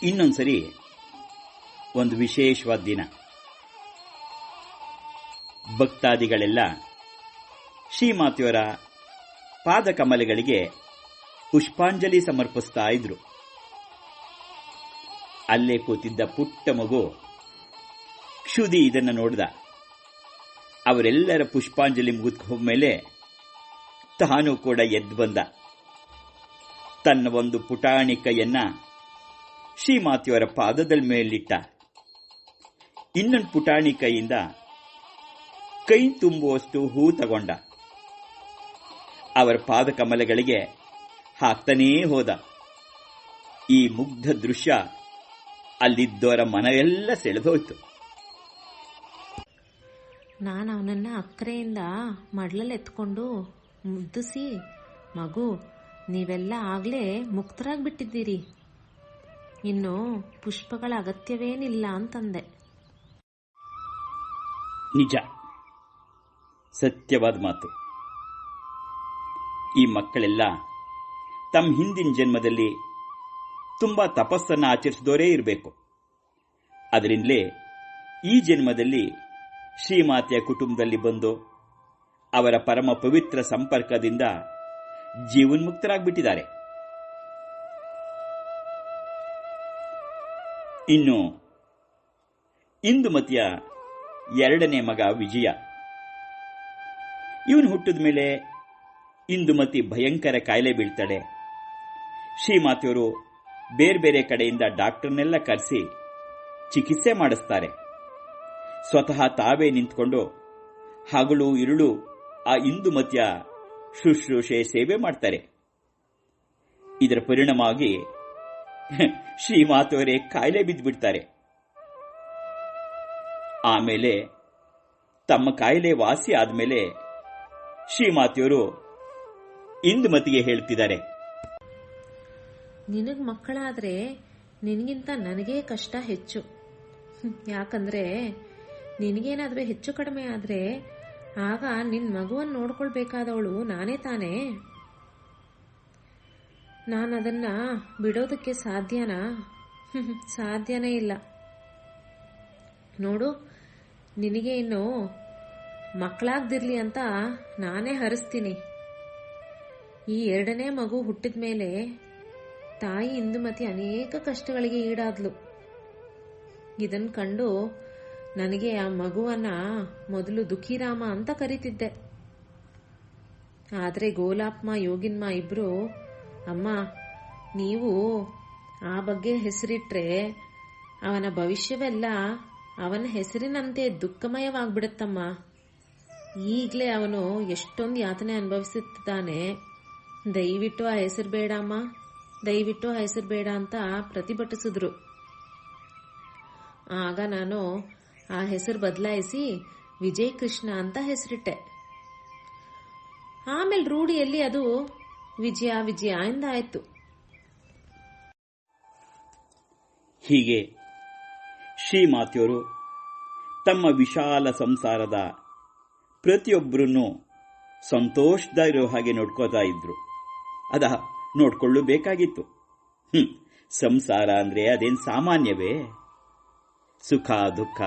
ಇನ್ನೊಂದ್ಸರಿ ಒಂದು ವಿಶೇಷವಾದ ದಿನ. ಭಕ್ತಾದಿಗಳೆಲ್ಲ ಶ್ರೀಮಾತೆಯವರ ಪಾದಕಮಲಗಳಿಗೆ ಪುಷ್ಪಾಂಜಲಿ ಸಮರ್ಪಿಸ್ತಾ ಇದ್ರು. ಅಲ್ಲೇ ಕೂತಿದ್ದ ಪುಟ್ಟ ಮಗು ಕ್ಷುದಿ ಇದನ್ನು ನೋಡ್ದ. ಅವರೆಲ್ಲರ ಪುಷ್ಪಾಂಜಲಿ ಮುಗಿದ ಹೋದ್ಮೇಲೆ ತಾನು ಕೂಡ ಎದ್ದು ಬಂದ. ತನ್ನ ಒಂದು ಪುಟಾಣಿ ಕೈಯನ್ನ ಶ್ರೀಮಾತೆಯವರ ಪಾದದ ಮೇಲಿಟ್ಟ. ಇನ್ನೊಂದು ಪುಟಾಣಿ ಕೈಯಿಂದ ಕೈ ತುಂಬುವಷ್ಟು ಹೂ ತಗೊಂಡ. ಅವರ ಪಾದಕಮಲಗಳಿಗೆ ಹಾಕ್ತಾನೇ ಹೋದ. ಈ ಮುಗ್ಧ ದೃಶ್ಯ ಅಲ್ಲಿದ್ದವರ ಮನವೆಲ್ಲ ಸೆಳೆದೋಯ್ತು. ನಾನು ಅವನನ್ನ ಅಕ್ಕರೆಯಿಂದ ಮಡ್ಲಲ್ಲಿ ಎತ್ಕೊಂಡು ಮುದ್ದಿಸಿ, ಮಗು, ನೀವೆಲ್ಲ ಆಗ್ಲೇ ಮುಕ್ತರಾಗ್ಬಿಟ್ಟಿದ್ದೀರಿ, ಇನ್ನು ಪುಷ್ಪಗಳ ಅಗತ್ಯವೇನಿಲ್ಲ ಅಂತಂದೆ. ನಿಜ, ಸತ್ಯವಾದ ಮಾತು. ಈ ಮಕ್ಕಳೆಲ್ಲ ತಮ್ಮ ಹಿಂದಿನ ಜನ್ಮದಲ್ಲಿ ತುಂಬಾ ತಪಸ್ಸನ್ನು ಆಚರಿಸಿದವರೇ ಇರಬೇಕು. ಅದರಿಂದಲೇ ಈ ಜನ್ಮದಲ್ಲಿ ಶ್ರೀಮಾತೆಯ ಕುಟುಂಬದಲ್ಲಿ ಬಂದು ಅವರ ಪರಮ ಪವಿತ್ರ ಸಂಪರ್ಕದಿಂದ ಜೀವನ್ಮುಕ್ತರಾಗ್ಬಿಟ್ಟಿದ್ದಾರೆ. ಇನ್ನು ಇಂದುಮತಿಯ ಎರಡನೇ ಮಗ ವಿಜಯ. ಇವನು ಹುಟ್ಟಿದ ಮೇಲೆ ಇಂದುಮತಿ ಭಯಂಕರ ಕಾಯಿಲೆ ಬೀಳ್ತಾಳೆ. ಶ್ರೀಮಾತೆಯವರು ಬೇರೆ ಬೇರೆ ಕಡೆಯಿಂದ ಡಾಕ್ಟರ್ನೆಲ್ಲ ಕರೆಸಿ ಚಿಕಿತ್ಸೆ ಮಾಡಿಸ್ತಾರೆ. ಸ್ವತಃ ತಾವೇ ನಿಂತ್ಕೊಂಡು ಹಗಲು ಇರುಳು ಆ ಇಂದುಮತಿಯ ಶುಶ್ರೂಷೆ ಸೇವೆ ಮಾಡ್ತಾರೆ. ಇದರ ಪರಿಣಾಮವಾಗಿ ಶ್ರೀಮಾತೆಯವರೇ ಕಾಯಿಲೆ ಬಿದ್ದುಬಿಡ್ತಾರೆ. ಆಮೇಲೆ ತಮ್ಮ ಕಾಯಿಲೆ ವಾಸಿ ಆದ್ಮೇಲೆ ಶ್ರೀಮಾತೆಯವರು ಇಂದುಮತಿಗೆ ಹೇಳ್ತಿದ್ದಾರೆ, ನಿನಗ್ ಮಕ್ಕಳಾದ್ರೆ ನಿನಗಿಂತ ನನಗೇ ಕಷ್ಟ ಹೆಚ್ಚು. ಯಾಕಂದ್ರೆ ನಿನಗೇನಾದ್ರೂ ಹೆಚ್ಚು ಕಡಿಮೆ ಆದ್ರೆ ಆಗ ನಿನ್ ಮಗುವನ್ನು ನೋಡ್ಕೊಳ್ಬೇಕಾದವಳು ನಾನೇ ತಾನೇ. ನಾನದನ್ನ ಬಿಡೋದಕ್ಕೆ ಸಾಧ್ಯನಾ? ಸಾಧ್ಯನೇ ಇಲ್ಲ. ನೋಡು, ನಿನಗೆ ಇನ್ನು ಮಕ್ಕಳಾಗ್ದಿರ್ಲಿ ಅಂತ ನಾನೇ ಹರಿಸ್ತೀನಿ. ಈ ಎರಡನೇ ಮಗು ಹುಟ್ಟಿದ ಮೇಲೆ ತಾಯಿ ಇಂದುಮತಿ ಅನೇಕ ಕಷ್ಟಗಳಿಗೆ ಈಡಾದ್ಲು. ಇದನ್ ಕಂಡು ನನಗೆ ಆ ಮಗುವನ್ನ ಮೊದಲು ದುಃಖಿರಾಮ ಅಂತ ಕರೀತಿದ್ದೆ. ಆದ್ರೆ ಗೋಲಾಪ್ಮ ಯೋಗಿನ್ಮ ಇಬ್ರು, ಅಮ್ಮ ನೀವು ಆ ಬಗ್ಗೆ ಹೆಸರಿಟ್ರೆ ಅವನ ಭವಿಷ್ಯವೆಲ್ಲ ಅವನ ಹೆಸರಿನಂತೆ ದುಃಖಮಯವಾಗ್ಬಿಡುತ್ತಮ್ಮ. ಈಗ್ಲೇ ಅವನು ಎಷ್ಟೊಂದು ಯಾತನೆ ಅನುಭವಿಸುತ್ತಿದ್ದಾನೆ. ದಯವಿಟ್ಟು ಆ ಹೆಸರು ಬೇಡ ಅಮ್ಮ, ದಯವಿಟ್ಟು ಆ ಹೆಸರು ಬೇಡ ಅಂತ ಪ್ರತಿಭಟಿಸಿದ್ರು. ಆಗ ನಾನು ಆ ಹೆಸರು ಬದಲಾಯಿಸಿ ವಿಜಯ ಕೃಷ್ಣ ಅಂತ ಹೆಸರಿಟ್ಟೆ. ಆಮೇಲೆ ರೂಢಿಯಲ್ಲಿ ಅದು ವಿಜಯ ವಿಜಯ ಎಂದಾಯ್ತು. ಹೀಗೆ ಶ್ರೀಮಾತೆಯವರು ತಮ್ಮ ವಿಶಾಲ ಸಂಸಾರದ ಪ್ರತಿಯೊಬ್ಬರನ್ನು ಸಂತೋಷದ ಇರೋ ಹಾಗೆ ನೋಡ್ಕೋತಾ ಇದ್ರು. ಅದ ನೋಡ್ಕೊಳ್ಳಬೇಕಾಗಿತ್ತು. ಸಂಸಾರ ಅಂದ್ರೆ ಅದೇನು ಸಾಮಾನ್ಯವೇ? ಸುಖ ದುಃಖ,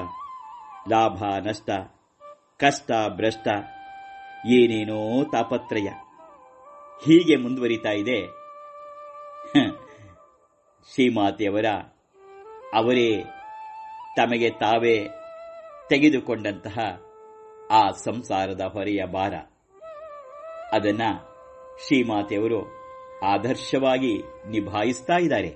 ಲಾಭ ನಷ್ಟ, ಕಷ್ಟ ಭ್ರಷ್ಟ, ಏನೇನೋ ತಾಪತ್ರಯ ಹೀಗೆ ಮುಂದುವರಿತಾ ಇದೆ. ಶ್ರೀಮಾತೆಯವರ ಅವರೇ ತಮಗೆ ತಾವೇ ತೆಗೆದುಕೊಂಡಂತಹ ಆ ಸಂಸಾರದ ಹೊರೆಯ ಭಾರ, ಅದನ್ನ ಶ್ರೀಮಾತೆಯವರು ಆದರ್ಶವಾಗಿ ನಿಭಾಯಿಸ್ತಾ ಇದ್ದಾರೆ.